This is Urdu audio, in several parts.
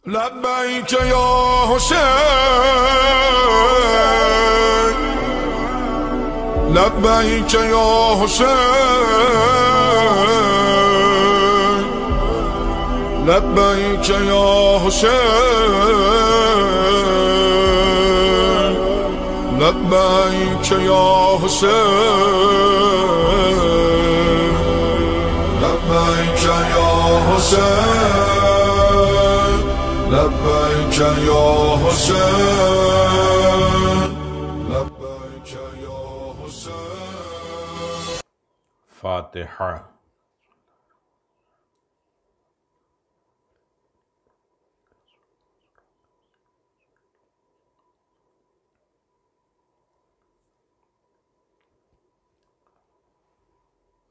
لبيك يا حسين لبيك يا حسين لبيك يا حسين لبيك يا حسين لبيك يا حسين لبيك يا حسين لبيك يا حسين. فاتحہ.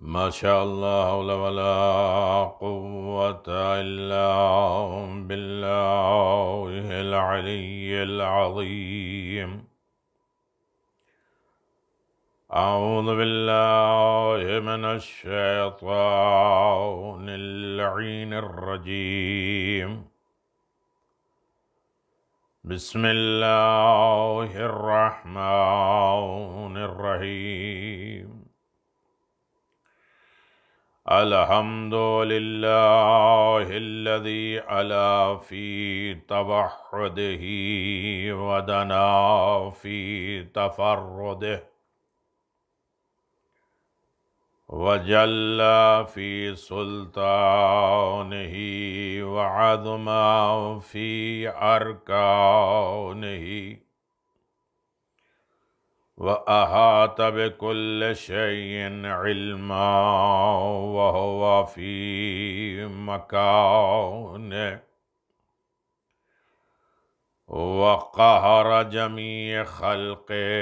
ما شاء اللہ ولا قوة الا باللہ العلی العظیم. اعوذ باللہ من الشیطان اللعین الرجیم. بسم اللہ الرحمن الرحیم. الحمد للہ الذی علا فی توحدہ ودنا فی تفردہ وجل فی سلطانہ وعظم فی ارکانہ وَأَحَاطَ بِكُلِّ شَيْءٍ عِلْمًا وَهُوَ فِي مَكَانِهِ وَقَهَرَ جَمِيعَ خَلْقِهِ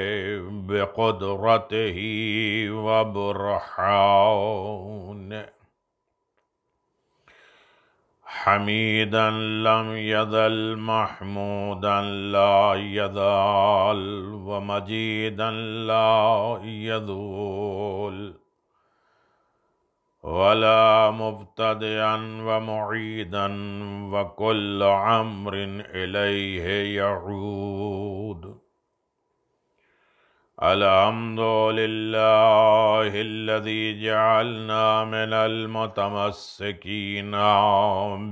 بِقُدْرَتِهِ وَبُرْهَانِهِ حمیدا لم یزل محمودا لا یزال ومجیدا لا یزول ولا مبتدئا ومعیدا وكل امر الیہ یعود. الحمد للہ الذی جعلنا من المتمسکین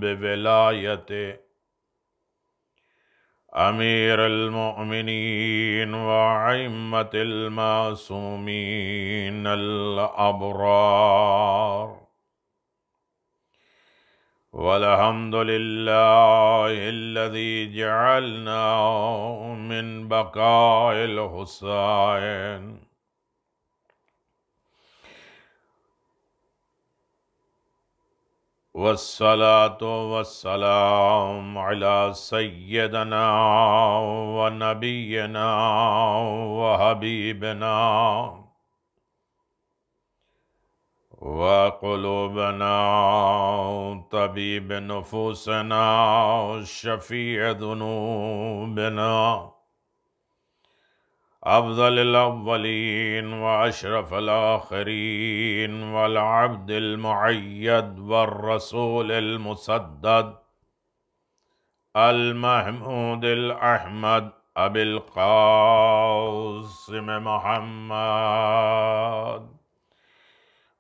بولایت امیر المؤمنین وائمۃ المعصومین الابرار. والحمد للہ الذی جعلنا من بقاء الحسین والصلاة والسلام علی سیدنا ونبینا وحبیبنا وقلوبنا طبیب نفوسنا شفیع ذنوبنا افضل الاولین واشرف الاخرین والعبد المعید والرسول المسدد المحمود الاحمد ابی القاسم محمد.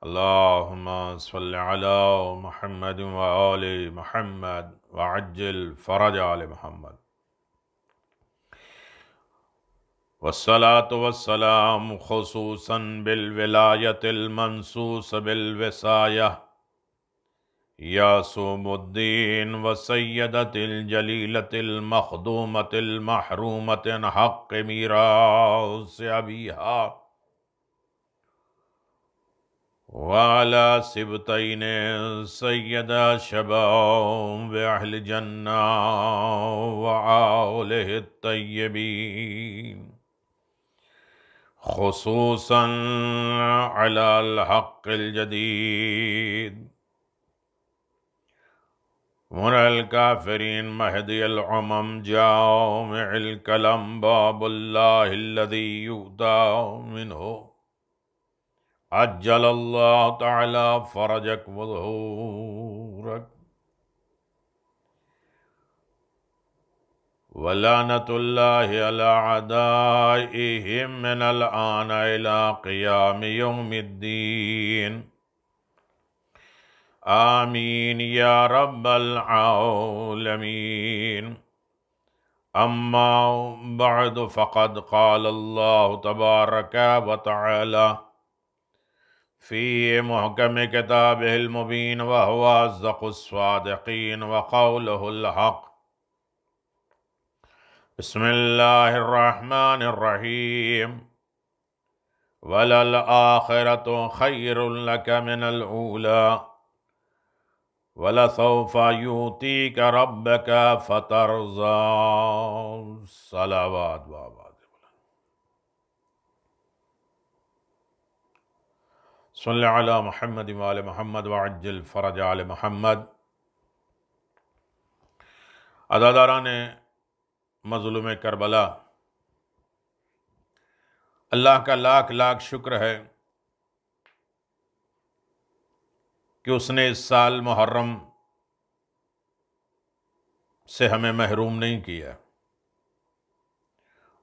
اللہم صل علی محمد وآل محمد وعجل فرج آل محمد. والصلاة والسلام خصوصا بالولایت المنصوص بالوصایہ یاسوم الدین وسیدت الجلیلت المخدومت المحرومت حق میراث ابیہا وعلى سبتین سیدہ شباب اہل جنہ وآلہ الطیبین خصوصا على الحق الجدید من الكافرين مهدي العمم جامع الكلام باب الله الذي يؤتى منه عجل الله تعالى فرجك وظهورك ولعنة الله على أعدائهم من الآن إلى قيام يوم الدين آمين يا رب العالمين. أما بعد فقد قال الله تبارك وتعالى في محكم كتابه المبين وهو أصدق الصادقين وقوله الحق. بسم الله الرحمن الرحيم. وللآخرة خير لك من الأولى وَلَسَوْفَ يُؤْتِيكَ رَبُّكَ فَتَرْضَىٰ. صلوات وآباد. صلی علی محمد وآل محمد وعجل فرج آل محمد. عزاداران مظلوم کربلا، اللہ کا لاکھ لاکھ شکر ہے کہ اس نے اس سال محرم سے ہمیں محروم نہیں کیا،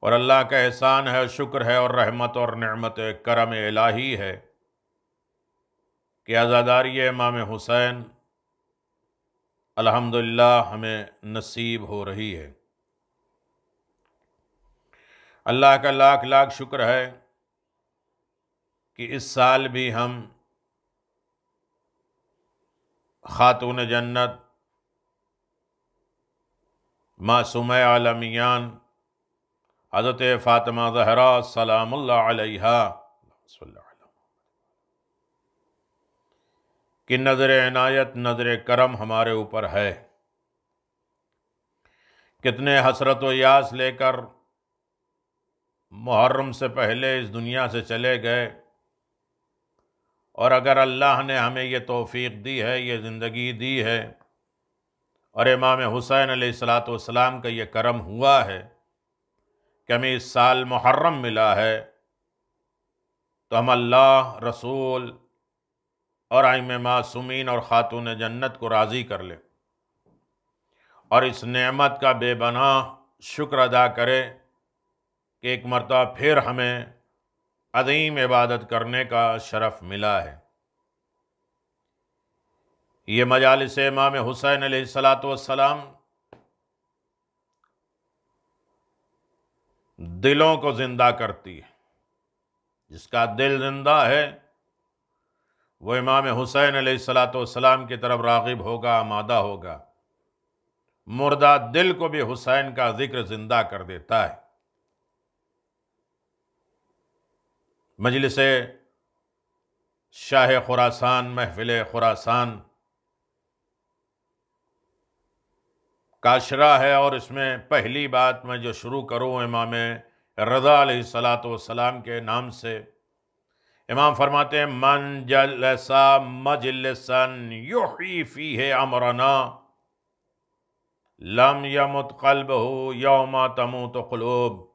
اور اللہ کا احسان ہے، شکر ہے اور رحمت اور نعمت کرم الہی ہے کہ عزاداری امام حسین الحمدللہ ہمیں نصیب ہو رہی ہے۔ اللہ کا لاکھ لاکھ شکر ہے کہ اس سال بھی ہم خاتون جنت معصومہ عالمیان حضرت فاطمہ زہرا سلام اللہ علیہا کی نظر عنایت، نظر کرم ہمارے اوپر ہے۔ کتنے حسرت و یاس لے کر محرم سے پہلے اس دنیا سے چلے گئے، اور اگر اللہ نے ہمیں یہ توفیق دی ہے، یہ زندگی دی ہے، اور امام حسین علیہ السلام کا یہ کرم ہوا ہے کہ ہمیں اس سال محرم ملا ہے، تو ہم اللہ، رسول اور ائمہ معصومین اور خاتون جنت کو راضی کر لیں، اور اس نعمت کا بے پناہ شکر ادا کریں کہ ایک مرتبہ پھر ہمیں عظیم عبادت کرنے کا شرف ملا ہے۔ یہ مجالس امام حسین علیہ السلام دلوں کو زندہ کرتی ہے۔ جس کا دل زندہ ہے وہ امام حسین علیہ السلام کی طرف راغب ہوگا، آمادہ ہوگا۔ مردہ دل کو بھی حسین کا ذکر زندہ کر دیتا ہے۔ مجلس شاہ خراسان، محفل خراسان کاشرہ ہے، اور اس میں پہلی بات میں جو شروع کروں امام رضا علیہ السلام کے نام سے۔ امام فرماتے ہیں من جلسا مجلسا یحیی فیہ امرنا لم یمت قلبہ یوم تموت قلوب۔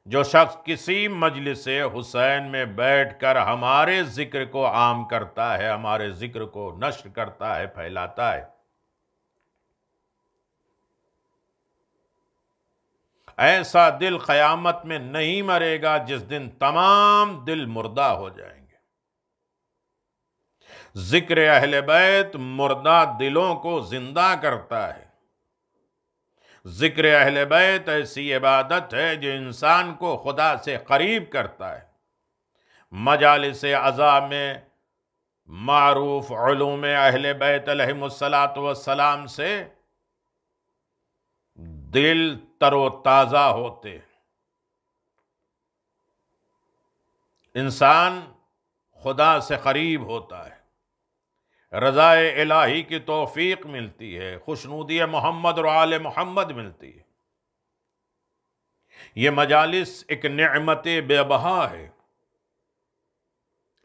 جو شخص کسی مجلس حسین میں بیٹھ کر ہمارے ذکر کو عام کرتا ہے، ہمارے ذکر کو نشر کرتا ہے، پھیلاتا ہے، ایسا دل قیامت میں نہیں مرے گا جس دن تمام دل مردہ ہو جائیں گے۔ ذکر اہل بیت مردہ دلوں کو زندہ کرتا ہے۔ ذکر اہل بیت ایسی عبادت ہے جو انسان کو خدا سے قریب کرتا ہے۔ مجالس عزا میں معروف علوم اہل بیت علیہم السلام سے دل تر و تازہ ہوتے، انسان خدا سے قریب ہوتا ہے، رضا الہی کی توفیق ملتی ہے، خوشنودی محمد اور آل محمد ملتی ہے۔ یہ مجالس ایک نعمت بے بہا ہے،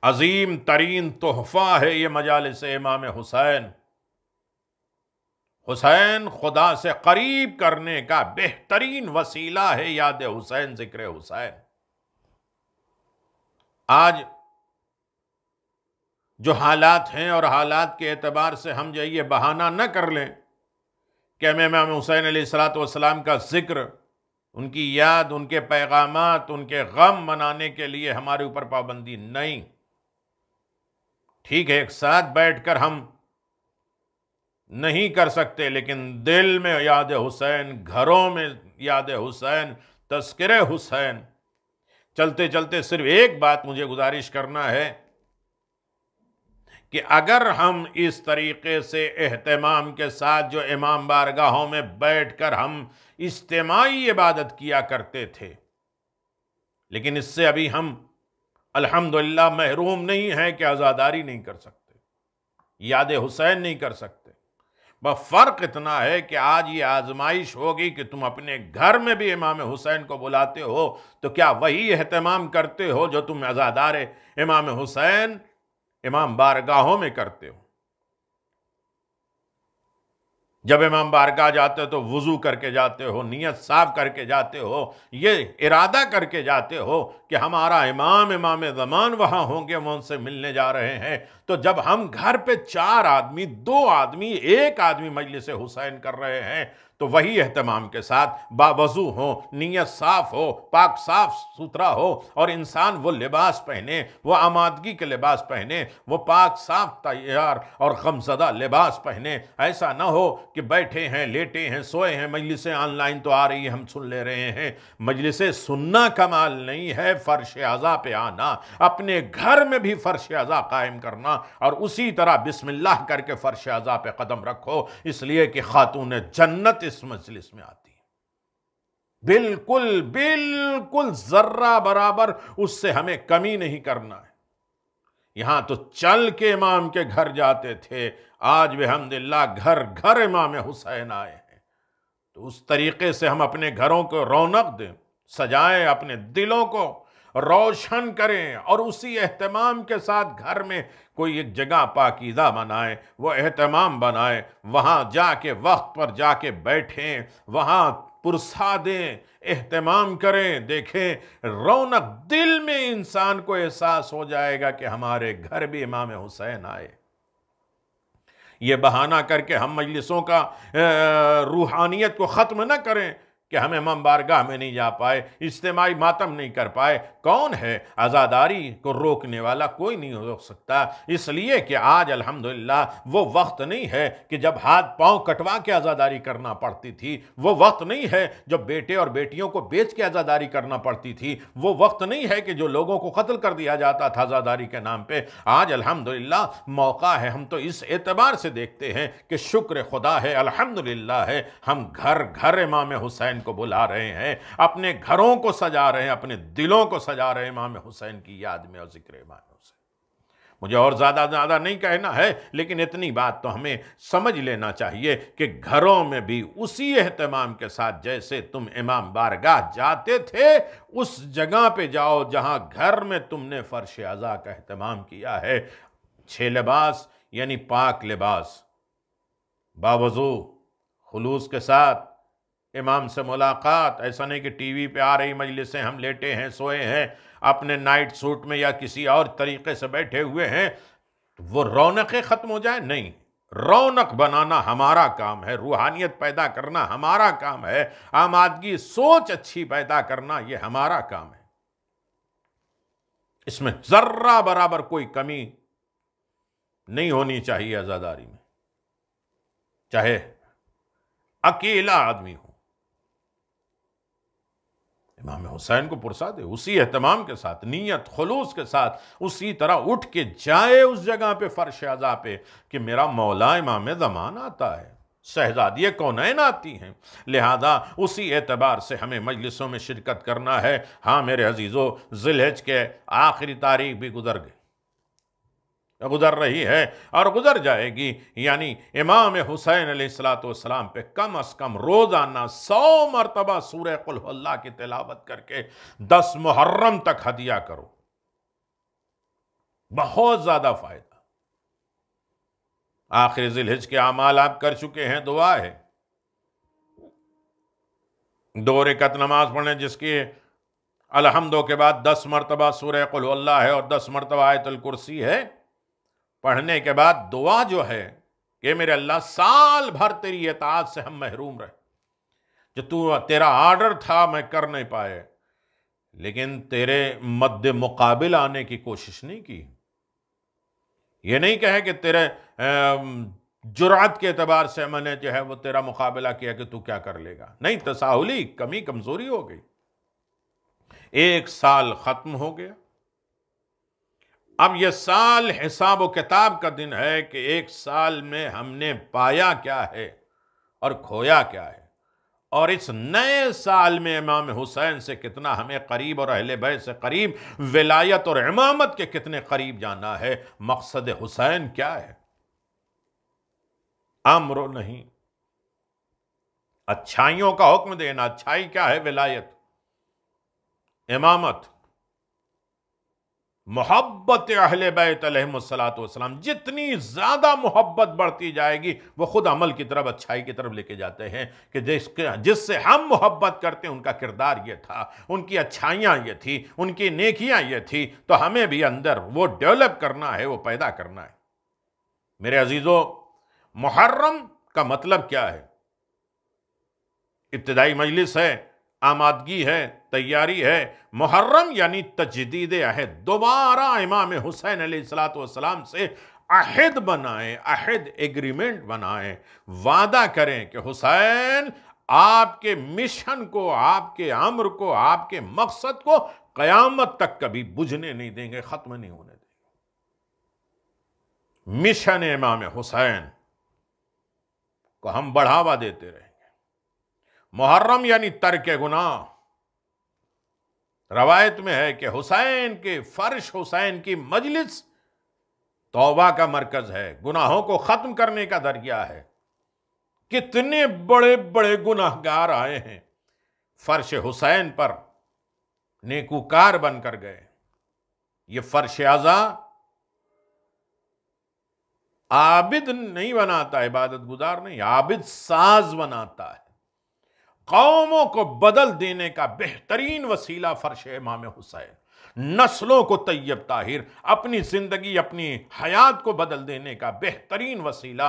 عظیم ترین تحفہ ہے یہ مجالس امام حسین۔ حسین خدا سے قریب کرنے کا بہترین وسیلہ ہے یاد حسین، ذکر حسین۔ آج جو حالات ہیں اور حالات کے اعتبار سے ہم جو یہ بہانہ نہ کر لیں کہ ہمیں امام حسین علیہ السلام کا ذکر، ان کی یاد، ان کے پیغامات، ان کے غم منانے کے لیے ہمارے اوپر پابندی نہیں۔ ٹھیک ہے، ایک ساتھ بیٹھ کر ہم نہیں کر سکتے، لیکن دل میں یاد حسین، گھروں میں یاد حسین، تذکرہ حسین۔ چلتے چلتے صرف ایک بات مجھے گزارش کرنا ہے کہ اگر ہم اس طریقے سے اہتمام کے ساتھ جو امام بارگاہوں میں بیٹھ کر ہم اجتماعی عبادت کیا کرتے تھے، لیکن اس سے ابھی ہم الحمدللہ محروم نہیں ہیں کہ عزاداری نہیں کر سکتے، یاد حسین نہیں کر سکتے۔ بس فرق اتنا ہے کہ آج یہ آزمائش ہوگی کہ تم اپنے گھر میں بھی امام حسین کو بلاتے ہو تو کیا وہی اہتمام کرتے ہو جو تم عزادار امام حسین امام بارگاہوں میں کرتے ہو؟ جب امام بارگاہ جاتے ہو تو وضو کر کے جاتے ہو، نیت صاف کر کے جاتے ہو، یہ ارادہ کر کے جاتے ہو کہ ہمارا امام زمان وہاں ہوں گے، وہ ان سے ملنے جا رہے ہیں۔ تو جب ہم گھر پہ 4 آدمی، 2 آدمی، 1 آدمی مجلس حسین کر رہے ہیں تو وہی اہتمام کے ساتھ باوضو ہو، نیت صاف ہو، پاک صاف ستھرا ہو، اور انسان وہ لباس پہنے، وہ آمادگی کے لباس پہنے، وہ پاک صاف تیار اور غمزدہ لباس پہنے۔ ایسا نہ ہو کہ بیٹھے ہیں، لیٹے ہیں، سوئے ہیں، مجلسیں آن لائن تو آ رہی ہیں، ہم سن لے رہے ہیں۔ مجلسیں سننا کمال نہیں ہے، فرش عزا پہ آنا، اپنے گھر میں بھی فرش عزا قائم کرنا، اور اسی طرح بسم اللہ کر کے فرش عزا پہ قدم رکھو، اس لیے کہ خاتون جنت اس مجلس میں آتی ہے۔ بالکل بالکل ذرہ برابر اس سے ہمیں کمی نہیں کرنا ہے۔ یہاں تو چل کے امام کے گھر جاتے تھے، آج بحمداللہ گھر گھر امام حسین آئے ہیں۔ تو اس طریقے سے ہم اپنے گھروں کو رونق دیں، سجائیں، اپنے دلوں کو روشن کریں، اور اسی اہتمام کے ساتھ گھر میں کوئی ایک جگہ پاکیزہ بنائیں، وہ اہتمام بنائیں، وہاں جا کے وقت پر جا کے بیٹھیں، وہاں پرسادیں، اہتمام کریں۔ دیکھیں، رونق دل میں انسان کو احساس ہو جائے گا کہ ہمارے گھر بھی امام حسین آئے۔ یہ بہانہ کر کے ہم مجلسوں کا روحانیت کو ختم نہ کریں کہ ہم امام بارگاہ میں نہیں جا پائے، اجتماعی ماتم نہیں کر پائے۔ کون ہے عزاداری کو روکنے والا؟ کوئی نہیں روک سکتا، اس لیے کہ آج الحمدللہ وہ وقت نہیں ہے کہ جب ہاتھ پاؤں کٹوا کے عزاداری کرنا پڑتی تھی، وہ وقت نہیں ہے جو بیٹے اور بیٹیوں کو بیچ کے عزاداری کرنا پڑتی تھی، وہ وقت نہیں ہے کہ جو لوگوں کو قتل کر دیا جاتا تھا عزاداری کے نام پہ۔ آج الحمدللہ موقع ہے، ہم تو اس اعتبار سے دیکھتے ہیں کہ شکر خدا ہے، الحمدللہ ہے، ہم گھر گھر امام حسین کو بلا رہے ہیں، اپنے گھروں کو سجا رہے ہیں، اپنے دلوں کو سجا رہے ہیں امام حسین کی یاد میں اور ذکر امام حسین۔ مجھے اور زیادہ نہیں کہنا ہے، لیکن اتنی بات تو ہمیں سمجھ لینا چاہیے کہ گھروں میں بھی اسی اہتمام کے ساتھ جیسے تم امام بارگاہ جاتے تھے، اس جگہ پہ جاؤ جہاں گھر میں تم نے فرش عزا کا اہتمام کیا ہے۔ 6 لباس یعنی پاک لباس، باوضو، خلوص کے ساتھ امام سے ملاقات۔ ایسا نہیں کہ ٹی وی پہ آ رہی مجلسیں، ہم لیٹے ہیں، سوئے ہیں، اپنے نائٹ سوٹ میں یا کسی اور طریقے سے بیٹھے ہوئے ہیں، وہ رونقیں ختم ہو جائیں؟ نہیں، رونق بنانا ہمارا کام ہے، روحانیت پیدا کرنا ہمارا کام ہے، آمادگی، سوچ اچھی پیدا کرنا یہ ہمارا کام ہے۔ اس میں ذرہ برابر کوئی کمی نہیں ہونی چاہیے عزاداری میں، چاہے اکیلا آدمی ہو۔ امام حسین کو پرسا دے اسی اہتمام کے ساتھ، نیت خلوص کے ساتھ، اسی طرح اٹھ کے جائے اس جگہ پہ فرش عزا پہ کہ میرا مولا امام زمان آتا ہے، شہزادی کونین آتی ہیں، لہذا اسی اعتبار سے ہمیں مجلسوں میں شرکت کرنا ہے۔ ہاں میرے عزیزو، ذی الحجہ کے آخری تاریخ بھی گزر رہی ہے اور گزر جائے گی، یعنی امام حسین علیہ السلام پہ کم از کم روزانہ 100 مرتبہ سورہ قل ہو اللہ کی تلاوت کر کے 10 محرم تک ہدیہ کرو، بہت زیادہ فائدہ۔ آخری ذی الحجہ کے اعمال آپ کر چکے ہیں، دعا ہے 2 رکعت نماز پڑھیں جس کی الحمدو کے بعد 10 مرتبہ سورہ قل اللہ ہے اور 10 مرتبہ آیت الکرسی ہے۔ پڑھنے کے بعد دعا جو ہے کہ میرے اللہ سال بھر تیری اطاعت سے ہم محروم رہے، جو تیرا آرڈر تھا میں کر نہیں پائے، لیکن تیرے مد مقابل آنے کی کوشش نہیں کی۔ یہ نہیں کہے کہ تیرے جرأت کے اعتبار سے میں نے جو ہے وہ تیرا مقابلہ کیا کہ تو کیا کر لے گا، نہیں، تساہلی کمی کمزوری ہو گئی۔ 1 سال ختم ہو گیا، اب یہ سال حساب و کتاب کا دن ہے کہ 1 سال میں ہم نے پایا کیا ہے اور کھویا کیا ہے، اور اس نئے سال میں امام حسین سے کتنا ہمیں قریب اور اہل بیت سے قریب، ولایت اور امامت کے کتنے قریب جانا ہے۔ مقصد حسین کیا ہے؟ امر نہیں، اچھائیوں کا حکم دینا۔ اچھائی کیا ہے؟ ولایت، امامت، محبت اہل بیت علیہم السلام۔ جتنی زیادہ محبت بڑھتی جائے گی وہ خود عمل کی طرف، اچھائی کی طرف لے کے جاتے ہیں کہ جس سے ہم محبت کرتے ہیں ان کا کردار یہ تھا، ان کی اچھائیاں یہ تھی، ان کی نیکیاں یہ تھی، تو ہمیں بھی اندر وہ ڈیولپ کرنا ہے، وہ پیدا کرنا ہے۔ میرے عزیزو، محرم کا مطلب کیا ہے؟ ابتدائی مجلس ہے، آمادگی ہے، تیاری ہے۔ محرم یعنی تجدید عہد، دوبارہ امام حسین علیہ السلام سے عہد بنائیں، عہد ایگریمنٹ بنائیں، وعدہ کریں کہ حسین آپ کے مشن کو، آپ کے امر کو، آپ کے مقصد کو قیامت تک کبھی بجھنے نہیں دیں گے، ختم نہیں ہونے دیں گے۔ مشن امام حسین کو ہم بڑھاوا دیتے رہیں گے۔ محرم یعنی ترک گناہ۔ روایت میں ہے کہ حسین کے فرش، حسین کی مجلس توبہ کا مرکز ہے، گناہوں کو ختم کرنے کا ذریعہ ہے۔ کتنے بڑے بڑے گناہگار آئے ہیں فرش حسین پر، نیکوکار بن کر گئے۔ یہ فرش عزا عابد نہیں بناتا، عبادت گزار نہیں، عابد ساز بناتا ہے۔ قوموں کو بدل دینے کا بہترین وسیلہ فرش امام حسین، نسلوں کو طیب طاہر، اپنی زندگی، اپنی حیات کو بدل دینے کا بہترین وسیلہ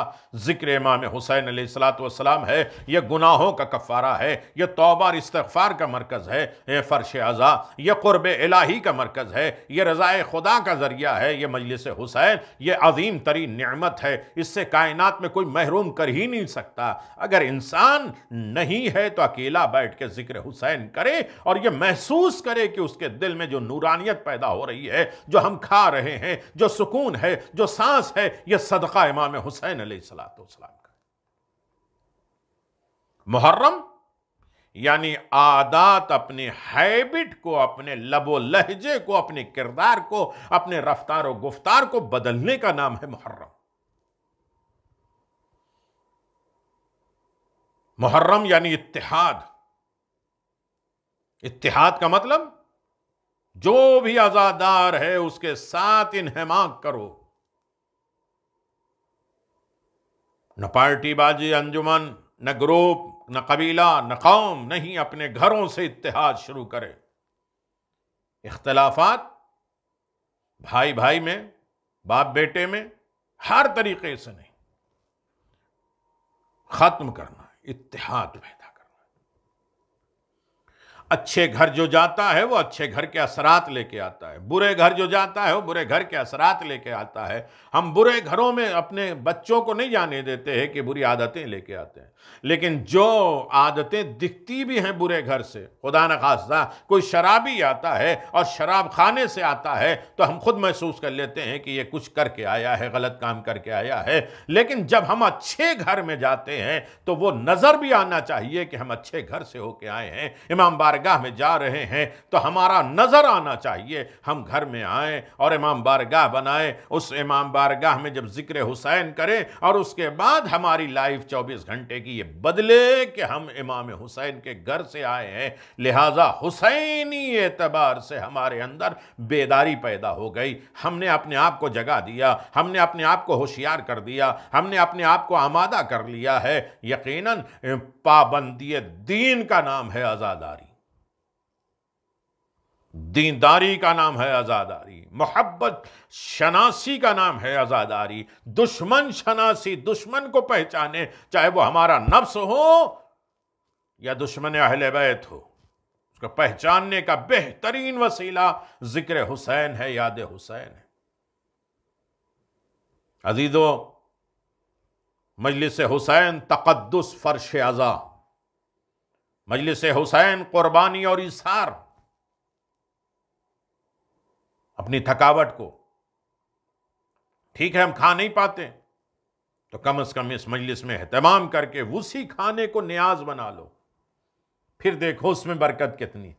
ذکر امام حسین علیہ السلام ہے۔ یہ گناہوں کا کفارہ ہے، یہ توبہ اور استغفار کا مرکز ہے، یہ فرش عزا، یہ قرب الہی کا مرکز ہے، یہ رضا خدا کا ذریعہ ہے۔ یہ مجلس حسین یہ عظیم ترین نعمت ہے، اس سے کائنات میں کوئی محروم کر ہی نہیں سکتا۔ اگر انسان نہیں ہے تو اکیلا بیٹھ کے ذکر حسین کرے اور یہ محسوس کرے کہ اس کے دل میں جو نورانیت پیدا ہو رہی ہے، جو ہم کھا رہے ہیں، جو سکون ہے، جو سانس ہے، یہ صدقہ امام حسین علیہ السلام کا۔ محرم یعنی عادات، اپنے ہیبٹ کو، اپنے لب و لہجے کو، اپنے کردار کو، اپنے رفتار و گفتار کو بدلنے کا نام ہے محرم۔ محرم یعنی اتحاد۔ اتحاد کا مطلب جو بھی عزادار ہے اس کے ساتھ انہماک کرو، نہ پارٹی بازی، انجمن، نہ گروپ، نہ قبیلہ، نہ قوم، نہیں، اپنے گھروں سے اتحاد شروع کرے۔ اختلافات بھائی بھائی میں، باپ بیٹے میں، ہر طریقے سے نہیں، ختم کرنا، اتحاد پیدا کرنا۔ اچھے گھر جو جاتا ہے وہ اچھے گھر کے اثرات لے کے آتا ہے، برے گھر جو جاتا ہے وہ برے گھر کے اثرات لے کے آتا ہے۔ ہم برے گھروں میں اپنے بچوں کو نہیں جانے دیتے ہیں کہ بری عادتیں لے کے آتے ہیں، لیکن جو عادتیں دکھتی بھی ہیں برے گھر سے، خدا نخواستہ کوئی شرابی آتا ہے اور شراب خانے سے آتا ہے تو ہم خود محسوس کر لیتے ہیں کہ یہ کچھ کر کے آیا ہے، غلط کام کر کے آیا ہے۔ لیکن جب ہم اچھے گھر میں جاتے ہیں تو وہ نظر بھی آنا چاہیے کہ ہم اچھے گھر سے ہو کے آئے ہیں، امام بارگاہ میں جا رہے ہیں تو ہمارا نظر آنا چاہیے ہم گھر میں آئیں اور امام بارگاہ بنائیں۔ اس امام بارگاہ میں جب ذکر حسین کریں اور اس کے بعد ہماری لائف 24 گھنٹے کی یہ بدلے کہ ہم امام حسین کے گھر سے آئے ہیں، لہٰذا حسینی اعتبار سے ہمارے اندر بیداری پیدا ہو گئی۔ ہم نے اپنے آپ کو جگا دیا، ہم نے اپنے آپ کو ہوشیار کر دیا، ہم نے اپنے آپ کو آمادہ کر لیا ہے۔ یقیناً پابندی دین کا نام ہے عزاداری۔ دینداری کا نام ہے عزاداری، محبت شناسی کا نام ہے عزاداری، دشمن شناسی، دشمن کو پہچانے، چاہے وہ ہمارا نفس ہو یا دشمن اہل بیت ہو، اس کو پہچاننے کا بہترین وسیلہ ذکر حسین ہے، یاد حسین ہے۔ عزیزو، مجلس حسین تقدس فرش عزا، مجلس حسین قربانی اور ایثار، اپنی تھکاوٹ کو، ٹھیک ہے ہم کھا نہیں پاتے تو کم از کم اس مجلس میں اہتمام کر کے اسی کھانے کو نیاز بنا لو، پھر دیکھو اس میں برکت کتنی۔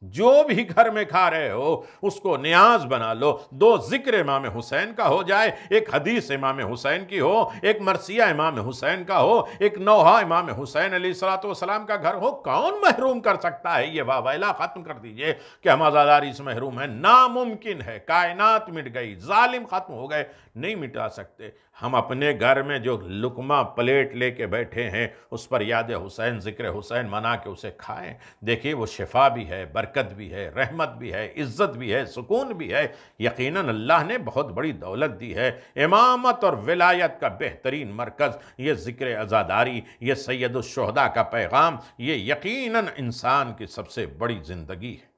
جو بھی گھر میں کھا رہے ہو اس کو نیاز بنا لو، دو ذکر امام حسین کا ہو جائے، ایک حدیث امام حسین کی ہو، ایک مرثیہ امام حسین کا ہو، ایک نوحہ امام حسین علیہ السلام کا گھر ہو۔ کون محروم کر سکتا ہے؟ یہ واویلا ختم کر دیجئے کہ ہم عزاداری سے محروم ہیں، ناممکن ہے۔ کائنات مٹ گئی، ظالم ختم ہو گئے، نہیں مٹا سکتے۔ ہم اپنے گھر میں جو لقمہ پلیٹ لے کے بیٹھے ہیں اس پر یاد حسین، ذکر حسین منا کے اسے کھائیں، دیکھیے وہ شفا بھی ہے، برکت بھی ہے، رحمت بھی ہے، عزت بھی ہے، سکون بھی ہے۔ یقیناً اللہ نے بہت بڑی دولت دی ہے۔ امامت اور ولایت کا بہترین مرکز یہ ذکر عزاداری، یہ سید الشہداء کا پیغام، یہ یقیناً انسان کی سب سے بڑی زندگی ہے۔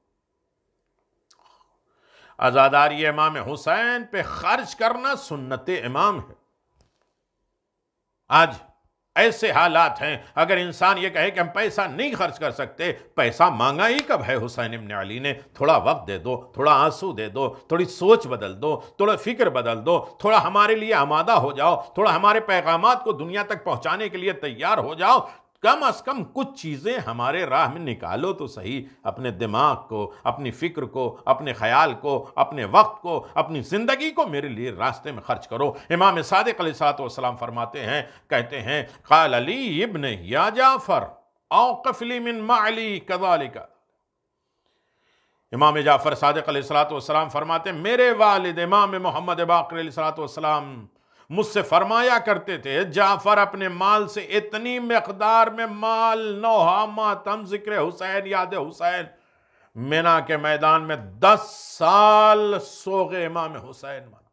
عزاداری امام حسین پہ خرچ کرنا سنت امام ہے۔ آج ایسے حالات ہیں، اگر انسان یہ کہے کہ ہم پیسہ نہیں خرچ کر سکتے، پیسہ مانگا ہی کب ہے حسین ابن علی نے؟ تھوڑا وقت دے دو، تھوڑا آنسو دے دو، تھوڑی سوچ بدل دو، تھوڑا فکر بدل دو، تھوڑا ہمارے لیے آمادہ ہو جاؤ، تھوڑا ہمارے پیغامات کو دنیا تک پہنچانے کے لیے تیار ہو جاؤ، کم از کم کچھ چیزیں ہمارے راہ میں نکالو تو صحیح۔ اپنے دماغ کو، اپنی فکر کو، اپنے خیال کو، اپنے وقت کو، اپنی زندگی کو میرے لیے راستے میں خرچ کرو۔ امام صادق علیہ السلام فرماتے ہیں، کہتے ہیں، قال علی ابن یا جعفر اوقف لی من معلی کذالک۔ امام جعفر صادق علیہ السلام فرماتے ہیں، میرے والد امام محمد باقر علیہ السلام مجھ سے فرمایا کرتے تھے، جعفر اپنے مال سے اتنی مقدار میں مال، نوحہ، ماتم، ذکر حسین، یاد حسین، مینا کے میدان میں 10 سال سوغ امام حسین مانا،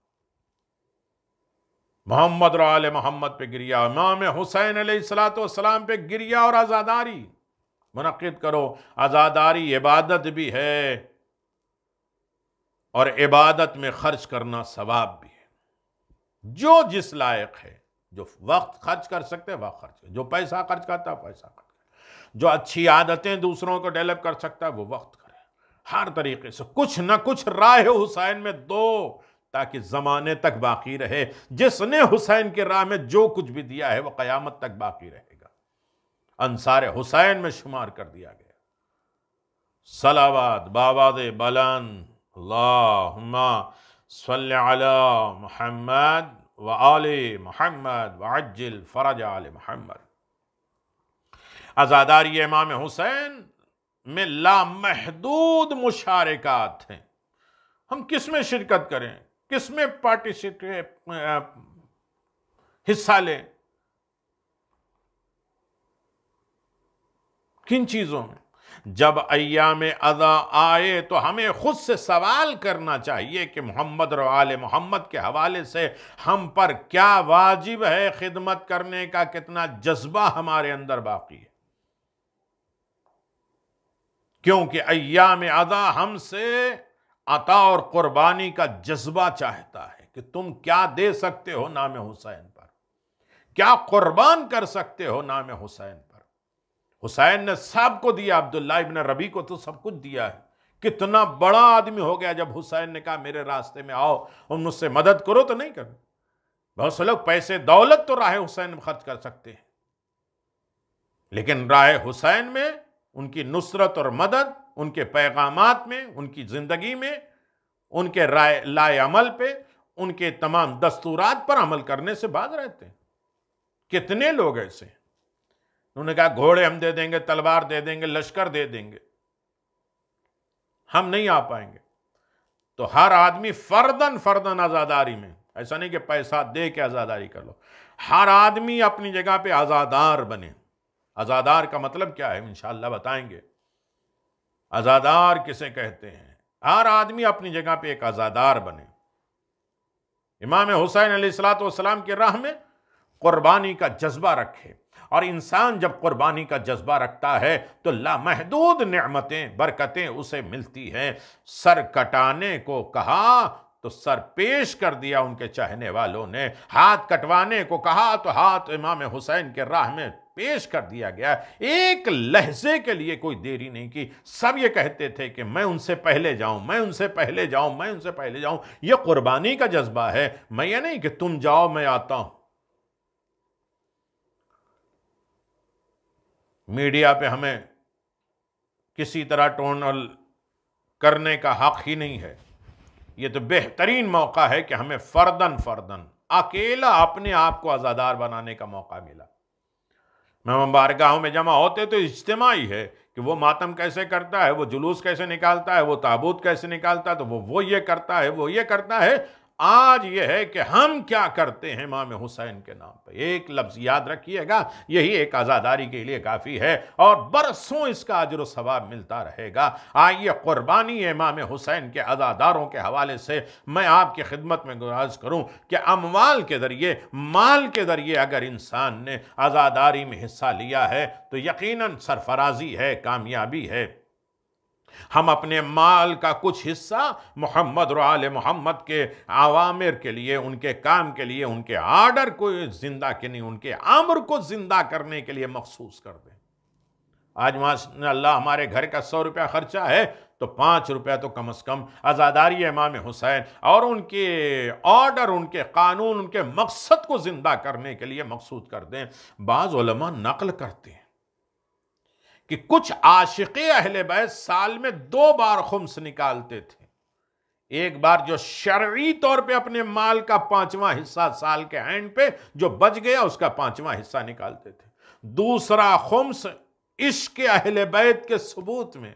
محمد اور آل محمد پہ گریا، امام حسین علیہ السلام پہ گریا اور عزاداری منعقد کرو۔ عزاداری عبادت بھی ہے اور عبادت میں خرچ کرنا ثواب بھی ہے۔ جو جس لائق ہے، جو وقت خرچ کر سکتے ہیں وقت خرچ کرے، جو پیسہ خرچ کرتا ہے پیسہ خرچ کرے، جو اچھی عادتیں دوسروں کو ڈیولپ کر سکتا ہے وہ وقت کرے، ہر طریقے سے کچھ نہ کچھ راہ حسین میں دو تاکہ زمانے تک باقی رہے۔ جس نے حسین کے راہ میں جو کچھ بھی دیا ہے وہ قیامت تک باقی رہے گا، انصار حسین میں شمار کر دیا گیا۔ صلوات بآواز بلند، اللہم صلی علی محمد وآل محمد وعجل فرج آل محمد۔ عزاداری امام حسین میں لامحدود مشارکات ہیں۔ ہم کس میں شرکت کریں، کس میں حصہ لیں، کن چیزوں میں؟ جب ایام عزا آئے تو ہمیں خود سے سوال کرنا چاہیے کہ محمد اور آل محمد کے حوالے سے ہم پر کیا واجب ہے خدمت کرنے کا، کتنا جذبہ ہمارے اندر باقی ہے، کیونکہ ایام عزا ہم سے عطا اور قربانی کا جذبہ چاہتا ہے کہ تم کیا دے سکتے ہو نام حسین پر، کیا قربان کر سکتے ہو نام حسین پر۔ حسین نے سب کو دیا، عبداللہ ابن ربی کو تو سب کچھ دیا ہے، کتنا بڑا آدمی ہو گیا جب حسین نے کہا میرے راستے میں آؤ اور مجھ سے مدد کرو تو نہیں کرو۔ بہت سے لوگ پیسے دولت تو راہ حسین میں خرچ کر سکتے ہیں، لیکن راہ حسین میں ان کی نصرت اور مدد، ان کے پیغامات میں، ان کی زندگی میں، ان کے لائے عمل پہ، ان کے تمام دستورات پر عمل کرنے سے باز رہتے ہیں۔ کتنے لوگ ایسے ہیں، انہوں نے کہا گھوڑے ہم دے دیں گے، تلوار دے دیں گے، لشکر دے دیں گے، ہم نہیں آ پائیں گے۔ تو ہر آدمی فرداً عزاداری میں، ایسا نہیں کہ پیسہ دے کے عزاداری کر لو، ہر آدمی اپنی جگہ پہ عزادار بنے۔ عزادار کا مطلب کیا ہے انشاءاللہ بتائیں گے۔ عزادار کسے کہتے ہیں؟ ہر آدمی اپنی جگہ پہ ایک عزادار بنے. امام حسین علیہ السلام کی راہ میں قربانی کا جذبہ رکھے، اور انسان جب قربانی کا جذبہ رکھتا ہے تو لامحدود نعمتیں، برکتیں اسے ملتی ہیں. سر کٹانے کو کہا تو سر پیش کر دیا ان کے چاہنے والوں نے، ہاتھ کٹوانے کو کہا تو ہاتھ امام حسین کے راہ میں پیش کر دیا گیا. ایک لحظے کے لیے کوئی دیری نہیں کی. سب یہ کہتے تھے کہ میں ان سے پہلے جاؤں، میں ان سے پہلے جاؤں، میں ان سے پہلے جاؤں. یہ قربانی کا جذبہ ہے، میں یہ نہیں کہ تم جاؤ میں آتا ہوں. میڈیا پہ ہمیں کسی طرح ٹونل کرنے کا حق ہی نہیں ہے. یہ تو بہترین موقع ہے کہ ہمیں فردن اکیلا اپنے آپ کو عزادار بنانے کا موقع ملا. مہمان بارگاہوں میں جمع ہوتے تو اجتماعی ہے کہ وہ ماتم کیسے کرتا ہے، وہ جلوس کیسے نکالتا ہے، وہ تابوت کیسے نکالتا ہے، تو وہ یہ کرتا ہے، وہ یہ کرتا ہے. آج یہ ہے کہ ہم کیا کرتے ہیں امام حسین کے نام پہ. ایک لفظ یاد رکھیے گا، یہی ایک عزاداری کے لیے کافی ہے، اور برسوں اس کا اجر و ثواب ملتا رہے گا. آئیے قربانی امام حسین کے عزاداروں کے حوالے سے میں آپ کی خدمت میں گزارش کروں کہ اموال کے ذریعے، مال کے ذریعے اگر انسان نے عزاداری میں حصہ لیا ہے تو یقیناً سرفرازی ہے، کامیابی ہے. ہم اپنے مال کا کچھ حصہ محمد اور آل محمد کے اوامر کے لیے، ان کے کام کے لیے، ان کے آرڈر کو زندہ کرنے، ان کے امر کو زندہ کرنے کے لیے مخصوص کر دیں. آج ماشاء اللہ ہمارے گھر کا 100 روپیہ خرچہ ہے تو 5 روپیہ تو کم از کم عزاداری امام حسین اور ان کے آرڈر، ان کے قانون، ان کے مقصد کو زندہ کرنے کے لیے مخصوص کر دیں. بعض علماء نقل کرتے ہیں کہ کچھ عاشق اہل بیت سال میں 2 بار خمس نکالتے تھے. ایک بار جو شرعی طور پہ اپنے مال کا 5واں حصہ سال کے اینڈ پہ جو بچ گیا اس کا 5واں حصہ نکالتے تھے. دوسرا خمس عشق اہل بیت کے ثبوت میں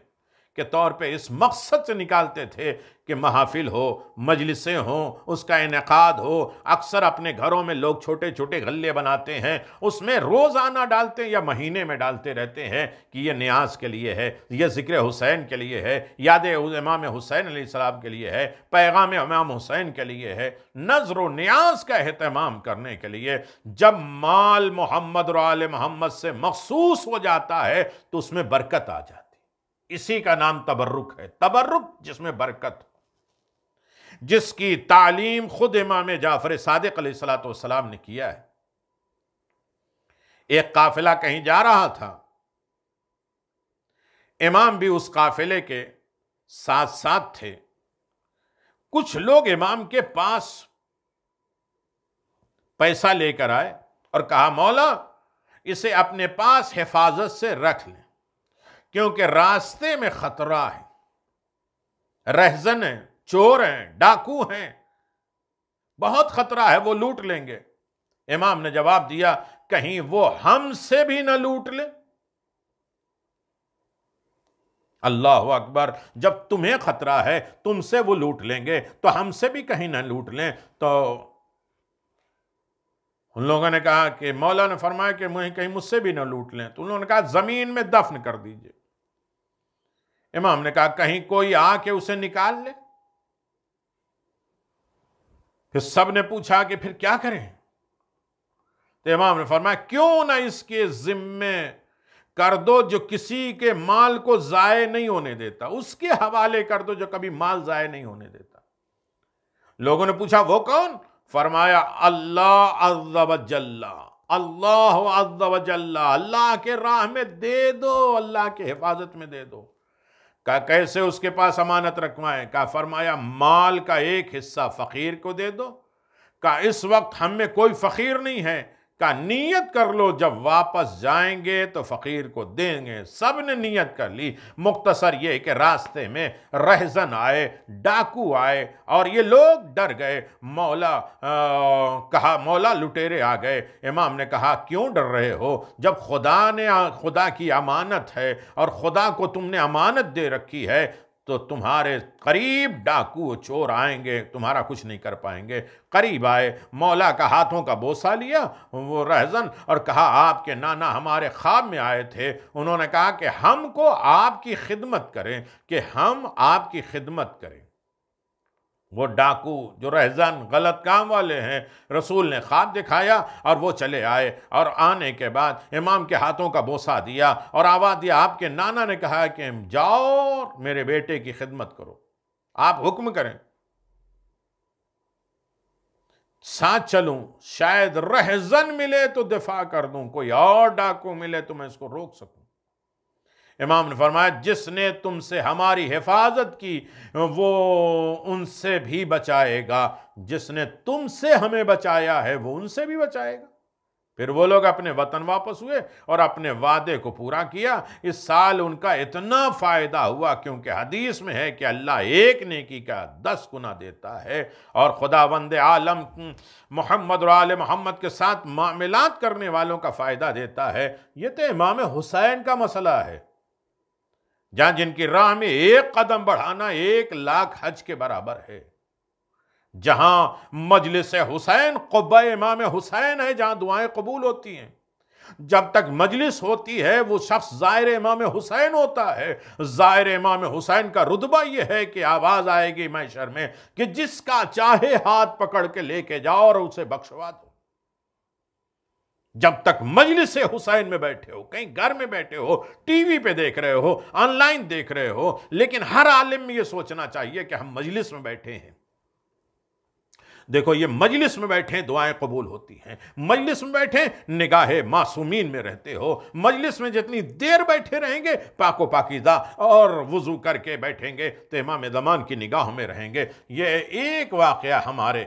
کے طور پہ اس مقصد سے نکالتے تھے کہ محافل ہو، مجلسیں ہوں، اس کا انعقاد ہو. اکثر اپنے گھروں میں لوگ چھوٹے چھوٹے غلے بناتے ہیں، اس میں روزانہ ڈالتے ہیں یا مہینے میں ڈالتے رہتے ہیں کہ یہ نیاز کے لیے ہے، یہ ذکر حسین کے لیے ہے، یاد امام حسین علیہ السلام کے لیے ہے، پیغام امام حسین کے لیے ہے، نظر و نیاز کا اہتمام کرنے کے لیے. جب مال محمد اور آل محمد سے مخصوص ہو جاتا ہے تو اس میں برکت آ جاتی. اسی کا نام تبرک ہے. تبرک جس میں برکت، جس کی تعلیم خود امام جعفر صادق علیہ السلام نے کیا ہے. ایک قافلہ کہیں جا رہا تھا، امام بھی اس قافلے کے ساتھ ساتھ تھے. کچھ لوگ امام کے پاس پیسہ لے کر آئے اور کہا مولا اسے اپنے پاس حفاظت سے رکھ لیں کیونکہ راستے میں خطرہ ہے، رہزن ہیں، چور ہیں، ڈاکو ہیں، بہت خطرہ ہے، وہ لوٹ لیں گے. امام نے جواب دیا کہیں وہ ہم سے بھی نہ لوٹ لیں. اللہ اکبر. جب تمہیں خطرہ ہے تم سے وہ لوٹ لیں گے تو ہم سے بھی کہیں نہ لوٹ لیں. تو ان لوگوں نے کہا کہ مولا نے فرمایا کہ کہیں مجھ سے بھی نہ لوٹ لیں. تو انہوں نے کہا زمین میں دفن کر دیجئے. امام نے کہا کہیں کوئی آ کے اسے نکال لے. پھر سب نے پوچھا کہ پھر کیا کریں؟ تو امام نے فرمایا کیوں نہ اس کے ذمے کر دو جو کسی کے مال کو ضائع نہیں ہونے دیتا، اس کے حوالے کر دو جو کبھی مال ضائع نہیں ہونے دیتا. لوگوں نے پوچھا وہ کون؟ فرمایا اللہ عز و جل، اللہ عز و جل. اللہ کے راہ میں دے دو، اللہ کے حفاظت میں دے دو. کہا کیسے اس کے پاس امانت رکھوائیں؟ کہا فرمایا مال کا ایک حصہ فقیر کو دے دو. کہا اس وقت ہم میں کوئی فقیر نہیں ہے. کہا نیت کر لو جب واپس جائیں گے تو فقیر کو دیں گے. سب نے نیت کر لی. مختصر یہ کہ راستے میں رہزن آئے، ڈاکو آئے اور یہ لوگ ڈر گئے. کہا مولا لٹیرے آ گئے. امام نے کہا کیوں ڈر رہے ہو؟ جب خدا کی امانت ہے اور خدا کو تم نے امانت دے رکھی ہے تو تمہارے قریب ڈاکو چور آئیں گے، تمہارا کچھ نہیں کر پائیں گے۔ قریب آئے، مولا کا ہاتھوں کا بوسہ لیا وہ رہزن اور کہا آپ کے نانا ہمارے خواب میں آئے تھے، انہوں نے کہا کہ ہم کو آپ کی خدمت کریں، کہ ہم آپ کی خدمت کریں۔ وہ ڈاکو جو رہزن غلط کام والے ہیں، رسول نے خواب دکھایا اور وہ چلے آئے، اور آنے کے بعد امام کے ہاتھوں کا بوسہ دیا اور آواز دیا۔ آپ کے نانا نے کہا کہ جاؤ میرے بیٹے کی خدمت کرو، آپ حکم کریں، ساتھ چلوں، شاید رہزن ملے تو دفاع کر دوں، کوئی اور ڈاکو ملے تو میں اس کو روک سکوں۔ امام نے فرمایا جس نے تم سے ہماری حفاظت کی وہ ان سے بھی بچائے گا، جس نے تم سے ہمیں بچایا ہے وہ ان سے بھی بچائے گا۔ پھر وہ لوگ اپنے وطن واپس ہوئے اور اپنے وعدے کو پورا کیا۔ اس سال ان کا اتنا فائدہ ہوا کیونکہ حدیث میں ہے کہ اللہ ایک نیکی کا 10 گنا دیتا ہے، اور خداوند عالم محمد اور آل محمد کے ساتھ معاملات کرنے والوں کا فائدہ دیتا ہے۔ یہ تو امام حسین کا مسئلہ ہے، جہاں جن کی راہ میں ایک قدم بڑھانا 1,00,000 حج کے برابر ہے، جہاں مجلس حسین قبہ امام حسین ہے، جہاں دعائیں قبول ہوتی ہیں۔ جب تک مجلس ہوتی ہے وہ شخص زائر امام حسین ہوتا ہے۔ زائر امام حسین کا رتبہ یہ ہے کہ آواز آئے گی محشر میں کہ جس کا چاہے ہاتھ پکڑ کے لے کے جاؤ اور اسے بخشوا دو۔ جب تک مجلس حسین میں بیٹھے ہو، کہیں گھر میں بیٹھے ہو، ٹی وی پہ دیکھ رہے ہو، آن لائن دیکھ رہے ہو، لیکن ہر عالم میں یہ سوچنا چاہیے کہ ہم مجلس میں بیٹھے ہیں۔ دیکھو یہ مجلس میں بیٹھے دعائیں قبول ہوتی ہیں، مجلس میں بیٹھے نگاہ معصومین میں رہتے ہو، مجلس میں جتنی دیر بیٹھے رہیں گے پاک و پاکیزہ اور وضو کر کے بیٹھیں گے تو امام زمان کی نگاہوں میں رہیں گے۔ یہ ایک واقعہ ہمارے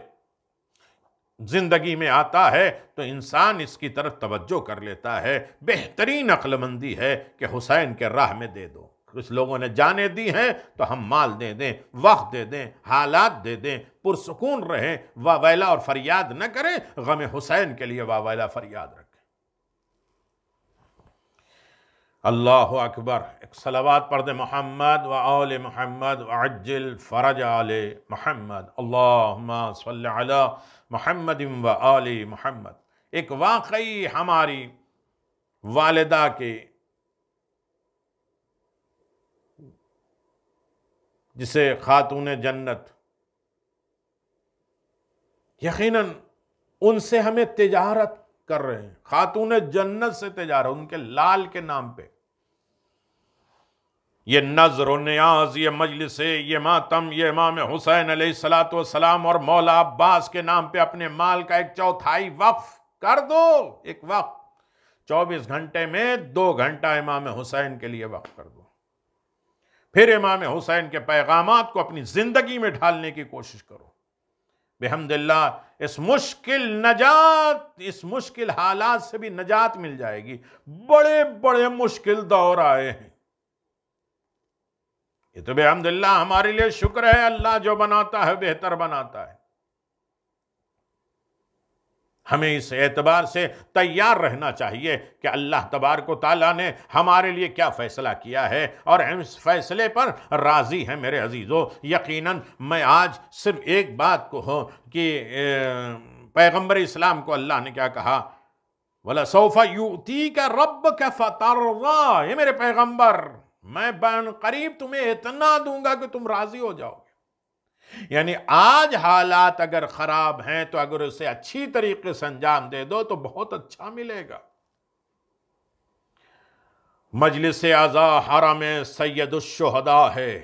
زندگی میں آتا ہے تو انسان اس کی طرف توجہ کر لیتا ہے۔ بہترین عقل مندی ہے کہ حسین کے راہ میں دے دو۔ کچھ لوگوں نے جانیں دی ہیں تو ہم مال دے دیں، وقت دے دیں، حالات دے دیں، پرسکون رہیں، واویلا اور فریاد نہ کریں، غم حسین کے لیے واویلا فریاد رکھیں۔ اللہ اکبر، ایک صلوات پڑھ دیں محمد و آل محمد وعجل فرج آل محمد، اللہم صلی علی محمد و آل محمد۔ ایک واقعی ہماری والدہ کے جسے خاتون جنت، یقیناً ان سے ہمیں تجارت کر رہے ہیں، خاتون جنت سے تجارت، ان کے لال کے نام پہ۔ یہ نظر و نیاز، یہ مجلس، یہ ماتم، یہ امام حسین علیہ السلام اور مولا عباس کے نام پہ اپنے مال کا 1/4 وقف کر دو۔ ایک وقت 24 گھنٹے میں 2 گھنٹہ امام حسین کے لیے وقف کر دو۔ پھر امام حسین کے پیغامات کو اپنی زندگی میں ڈھالنے کی کوشش کرو۔ بحمداللہ اس مشکل حالات سے بھی نجات مل جائے گی۔ بڑے بڑے مشکل دور آئے ہیں، یہ تو بحمداللہ ہمارے لیے شکر ہے، اللہ جو بناتا ہے بہتر بناتا ہے۔ ہمیں اس اعتبار سے تیار رہنا چاہیے کہ اللہ تبارک و تعالیٰ نے ہمارے لیے کیا فیصلہ کیا ہے اور ہم اس فیصلے پر راضی ہیں۔ میرے عزیزو، یقیناً میں آج صرف ایک بات کو ہوں کہ پیغمبر اسلام کو اللہ نے کیا کہا، وَلَسَوْفَ يُؤْتِيكَ رَبُّكَ فَتَرْضَىٰ، یہ میرے پیغمبر میں بان قریب تمہیں اتنا دوں گا کہ تم راضی ہو جاؤ گے۔ یعنی آج حالات اگر خراب ہیں تو اگر اسے اچھی طریقے سے انجام دے دو تو بہت اچھا ملے گا۔ مجلس اعزا حرم سید الشہداء ہے۔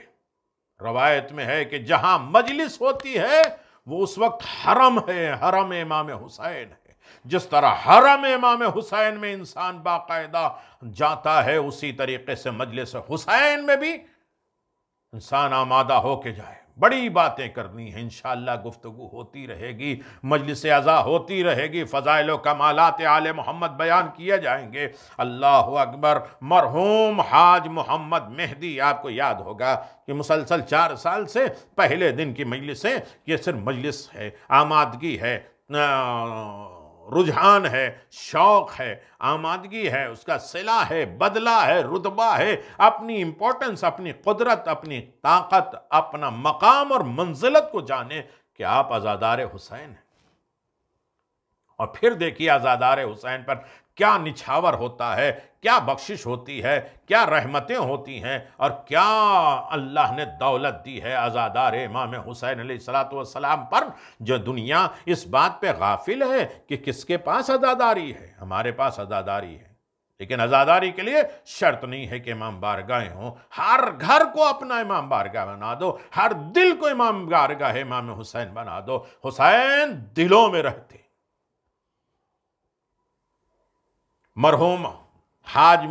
روایت میں ہے کہ جہاں مجلس ہوتی ہے وہ اس وقت حرم ہے، حرم امام حسین ہے۔ جس طرح حرم امام حسین میں انسان باقاعدہ جاتا ہے اسی طریقے سے مجلس حسین میں بھی انسان آمادہ ہو کے جائے۔ بڑی باتیں کرنی ہیں، انشاءاللہ گفتگو ہوتی رہے گی، مجلس اعزا ہوتی رہے گی، فضائل و کمالات آل محمد بیان کیے جائیں گے۔ اللہ اکبر۔ مرحوم حاج محمد مہدی، آپ کو یاد ہوگا کہ مسلسل 4 سال سے پہلے دن کی مجلسیں، یہ صرف مجلس ہے، آمادگی ہے، رجحان ہے، شوق ہے، آمادگی ہے، اس کا صلہ ہے، بدلہ ہے، رتبہ ہے، اپنی امپورٹنس، اپنی قدرت، اپنی طاقت، اپنا مقام اور منزلت کو جانے کہ آپ عزادار حسین ہیں۔ اور پھر دیکھیے عزادار حسین پر کیا نچھاور ہوتا ہے، کیا بخشش ہوتی ہے، کیا رحمتیں ہوتی ہیں، اور کیا اللہ نے دولت دی ہے عزادار امام حسین علیہ السلام پر، جو دنیا اس بات پہ غافل ہے کہ کس کے پاس عزاداری ہے۔ ہمارے پاس عزاداری ہے، لیکن عزاداری کے لیے شرط نہیں ہے کہ امام بارگاہیں ہوں۔ ہر گھر کو اپنا امام بارگاہ بنا دو، ہر دل کو امام بارگاہ امام حسین بنا دو۔ حسین دلوں میں رہتے۔ مرحوم حاج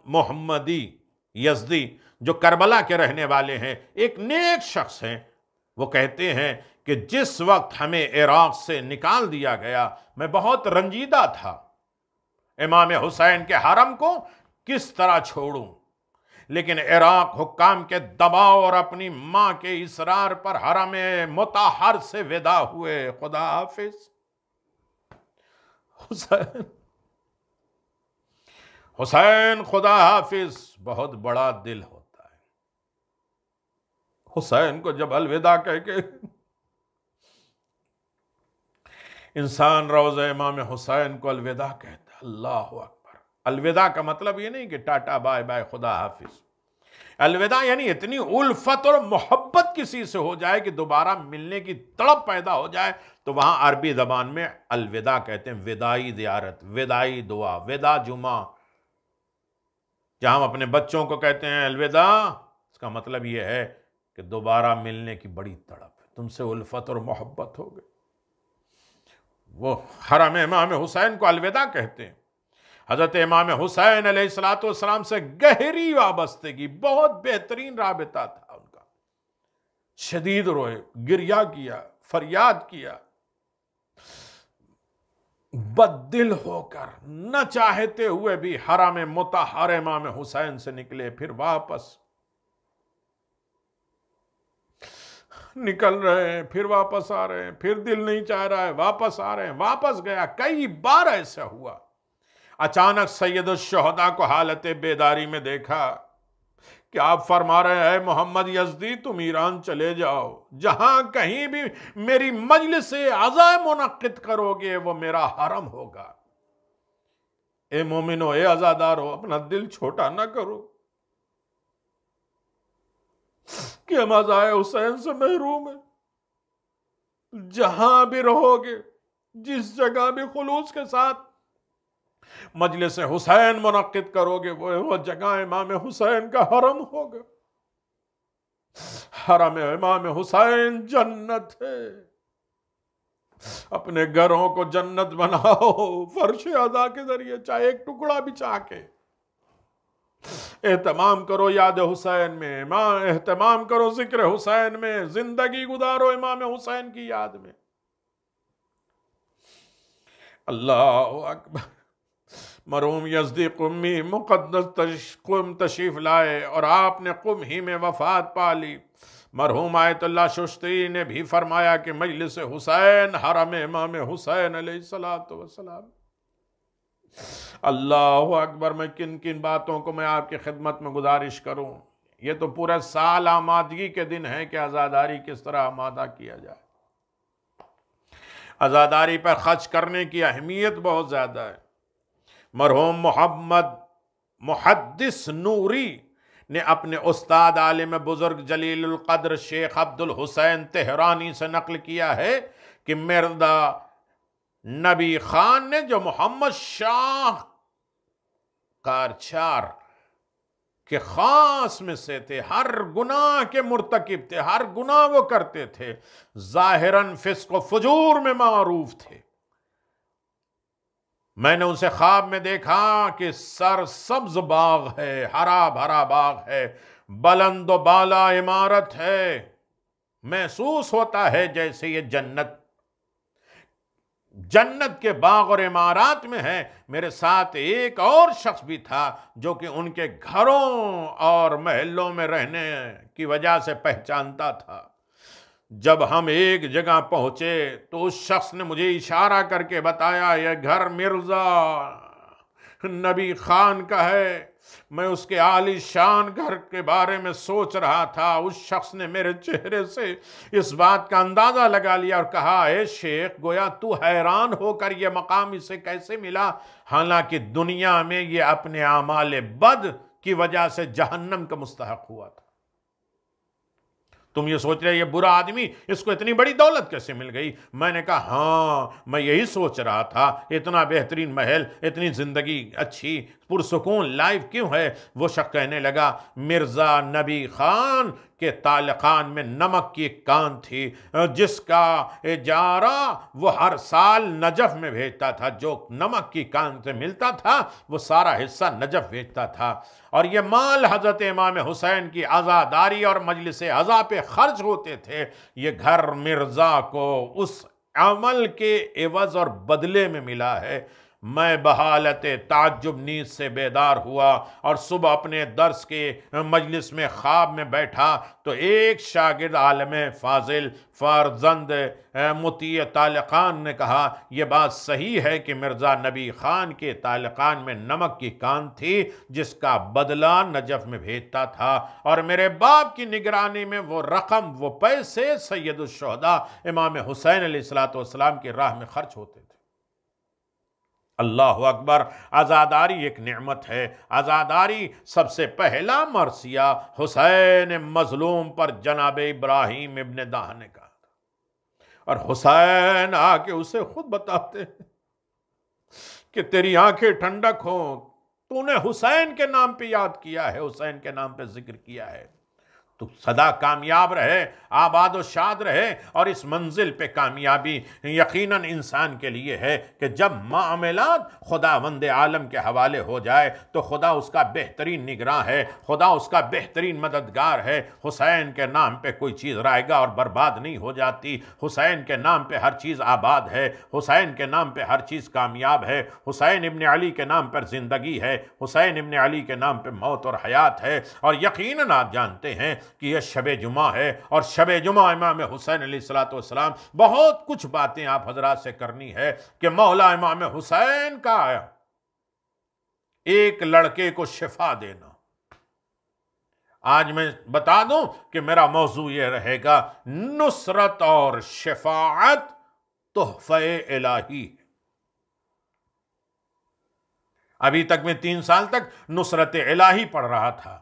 محمدی یزدی جو کربلا کے رہنے والے ہیں، ایک نیک شخص ہیں، وہ کہتے ہیں کہ جس وقت ہمیں عراق سے نکال دیا گیا میں بہت رنجیدہ تھا، امام حسین کے حرم کو کس طرح چھوڑوں، لیکن عراق حکام کے دباؤ اور اپنی ماں کے اصرار پر حرم مطہر سے ودا ہوئے۔ خدا حافظ۔ حسین خدا حافظ بہت بڑا دل ہوتا ہے۔ حسین کو جب الوداع کہہ کے انسان روضہ امام حسین کو الوداع کہتا ہے، اللہ اکبر۔ الوداع کا مطلب یہ نہیں کہ ٹاٹا بائے بائے خدا حافظ۔ الوداع یعنی اتنی الفت اور محبت کسی سے ہو جائے کہ دوبارہ ملنے کی تڑپ پیدا ہو جائے، تو وہاں عربی زبان میں الوداع کہتے ہیں، وداعی زیارت، وداعی دعا، وداع جمعہ۔ جہاں ہم اپنے بچوں کو کہتے ہیں الوداع، اس کا مطلب یہ ہے کہ دوبارہ ملنے کی بڑی تڑپ ہے، تم سے الفت اور محبت ہو گئی۔ وہ حرم امام حسین کو الوداع کہتے ہیں۔ حضرت امام حسین علیہ السلام سے گہری وابستگی، بہت بہترین رابطہ تھا ان کا۔ شدید روئے، گریہ کیا، فریاد کیا، بد دل ہو کر نہ چاہتے ہوئے بھی حرم مطہر امام حسین سے نکلے، پھر واپس نکل رہے ہیں، پھر واپس آ رہے ہیں، پھر دل نہیں چاہ رہا ہے، واپس آ رہے ہیں، واپس گیا۔ کئی بار ایسا ہوا۔ اچانک سید الشہداء کو حالت بیداری میں دیکھا کہ آپ فرما رہے ہیں محمد یزدی تم ایران چلے جاؤ، جہاں کہیں بھی میری مجلس عزا منعقد کرو گے وہ میرا حرم ہوگا۔ اے مومنو، اے عزادارو، اپنا دل چھوٹا نہ کرو کہ ہم عزائے حسین سے محروم ہیں۔ جہاں بھی رہو گے، جس جگہ بھی خلوص کے ساتھ مجلس حسین منعقد کرو گے، وہ جگہ امام حسین کا حرم ہوگا۔ حرم امام حسین جنت ہے۔ اپنے گھروں کو جنت بناؤ، فرش عزا کے ذریعے، چاہے ایک ٹکڑا بھی چاہ کے۔ اہتمام کرو یاد حسین میں، اہتمام کرو ذکر حسین میں، زندگی گزارو امام حسین کی یاد میں۔ اللہ اکبر۔ مرحوم یزدی قمی مقدس قم تشریف لائے اور آپ نے قم ہی میں وفات پا لی۔ مرحوم آیت اللہ ششتری نے بھی فرمایا کہ مجلس حسین حرم امام حسین علیہ السلام۔ اللہ اکبر۔ میں کن کن باتوں کو میں آپ کی خدمت میں گزارش کروں۔ یہ تو پورے سال آمادگی کے دن ہے کہ عزاداری کس طرح آمادہ کیا جائے۔ عزاداری پر خرچ کرنے کی اہمیت بہت زیادہ ہے۔ مرحوم محمد محدث نوری نے اپنے استاد عالم بزرگ جلیل القدر شیخ عبد الحسین تہرانی سے نقل کیا ہے کہ مرزا نبی خان نے جو محمد شاہ کارچار کے خاص میں سے تھے، ہر گناہ کے مرتکب تھے، ہر گناہ وہ کرتے تھے، ظاہراً فسق و فجور میں معروف تھے۔ میں نے اسے خواب میں دیکھا کہ سر سبز باغ ہے، ہرا بھرا باغ ہے، بلند و بالا عمارت ہے، محسوس ہوتا ہے جیسے یہ جنت کے باغ اور عمارات میں ہے۔ میرے ساتھ ایک اور شخص بھی تھا جو کہ ان کے گھروں اور محلوں میں رہنے کی وجہ سے پہچانتا تھا۔ جب ہم ایک جگہ پہنچے تو اس شخص نے مجھے اشارہ کر کے بتایا یہ گھر مرزا نبی خان کا ہے۔ میں اس کے عالی شان گھر کے بارے میں سوچ رہا تھا، اس شخص نے میرے چہرے سے اس بات کا اندازہ لگا لیا اور کہا اے شیخ، گویا تو حیران ہو کر یہ مقام اسے کیسے ملا، حالانکہ دنیا میں یہ اپنے اعمال بد کی وجہ سے جہنم کا مستحق ہوا تھا۔ تم یہ سوچ رہے یہ برا آدمی، اس کو اتنی بڑی دولت کیسے مل گئی؟ میں نے کہا ہاں، میں یہی سوچ رہا تھا، اتنا بہترین محل، اتنی زندگی اچھی پرسکون لائف کیوں ہے؟ وہ شخص کہنے لگا مرزا نبی خان کے تالقان میں نمک کی ایک کان تھی جس کا اجارہ وہ ہر سال نجف میں بھیجتا تھا، جو نمک کی کان سے ملتا تھا وہ سارا حصہ نجف بھیجتا تھا، اور یہ مال حضرت امام حسین کی عزاداری اور مجلس عزا پہ خرچ ہوتے تھے۔ یہ گھر مرزا کو اس عمل کے عوض اور بدلے میں ملا ہے۔ میں بحالت تعجب نیند سے بیدار ہوا اور صبح اپنے درس کے مجلس میں خواب میں بیٹھا تو ایک شاگرد عالم فاضل فرزند مطیع طالقان نے کہا یہ بات صحیح ہے کہ مرزا نبی خان کے طالقان میں نمک کی کان تھی جس کا بدلہ نجف میں بھیجتا تھا، اور میرے باپ کی نگرانی میں وہ رقم، وہ پیسے سید الشہداء امام حسین علیہ السلام کی راہ میں خرچ ہوتے تھے۔ اللہ اکبر! عزاداری ایک نعمت ہے۔ عزاداری سب سے پہلا مرثیہ حسین مظلوم پر جناب ابراہیم ابن داہ نے کہا تھا، اور حسین آ کے اسے خود بتاتے ہیں کہ تیری آنکھیں ٹھنڈک ہوں، تو نے حسین کے نام پہ یاد کیا ہے، حسین کے نام پہ ذکر کیا ہے، تو سدا کامیاب رہے، آباد و شاد رہے۔ اور اس منزل پہ کامیابی یقیناً انسان کے لیے ہے کہ جب معاملات خداوند عالم کے حوالے ہو جائے تو خدا اس کا بہترین نگراں ہے، خدا اس کا بہترین مددگار ہے۔ حسین کے نام پہ کوئی چیز رائگاں اور برباد نہیں ہو جاتی، حسین کے نام پہ ہر چیز آباد ہے، حسین کے نام پہ ہر چیز کامیاب ہے، حسین ابن علی کے نام پر زندگی ہے، حسین ابن علی کے نام پہ موت اور حیات ہے۔ اور یقیناً آپ جانتے ہیں کہ یہ شب جمعہ ہے، اور شب جمعہ امام حسین علیہ السلام، بہت کچھ باتیں آپ حضرات سے کرنی ہے کہ مولا امام حسین کا ایک لڑکے کو شفا دینا۔ آج میں بتا دوں کہ میرا موضوع یہ رہے گا نصرت اور شفاعت تحفہ الہی۔ ابھی تک میں 3 سال تک نصرت الہی پڑھ رہا تھا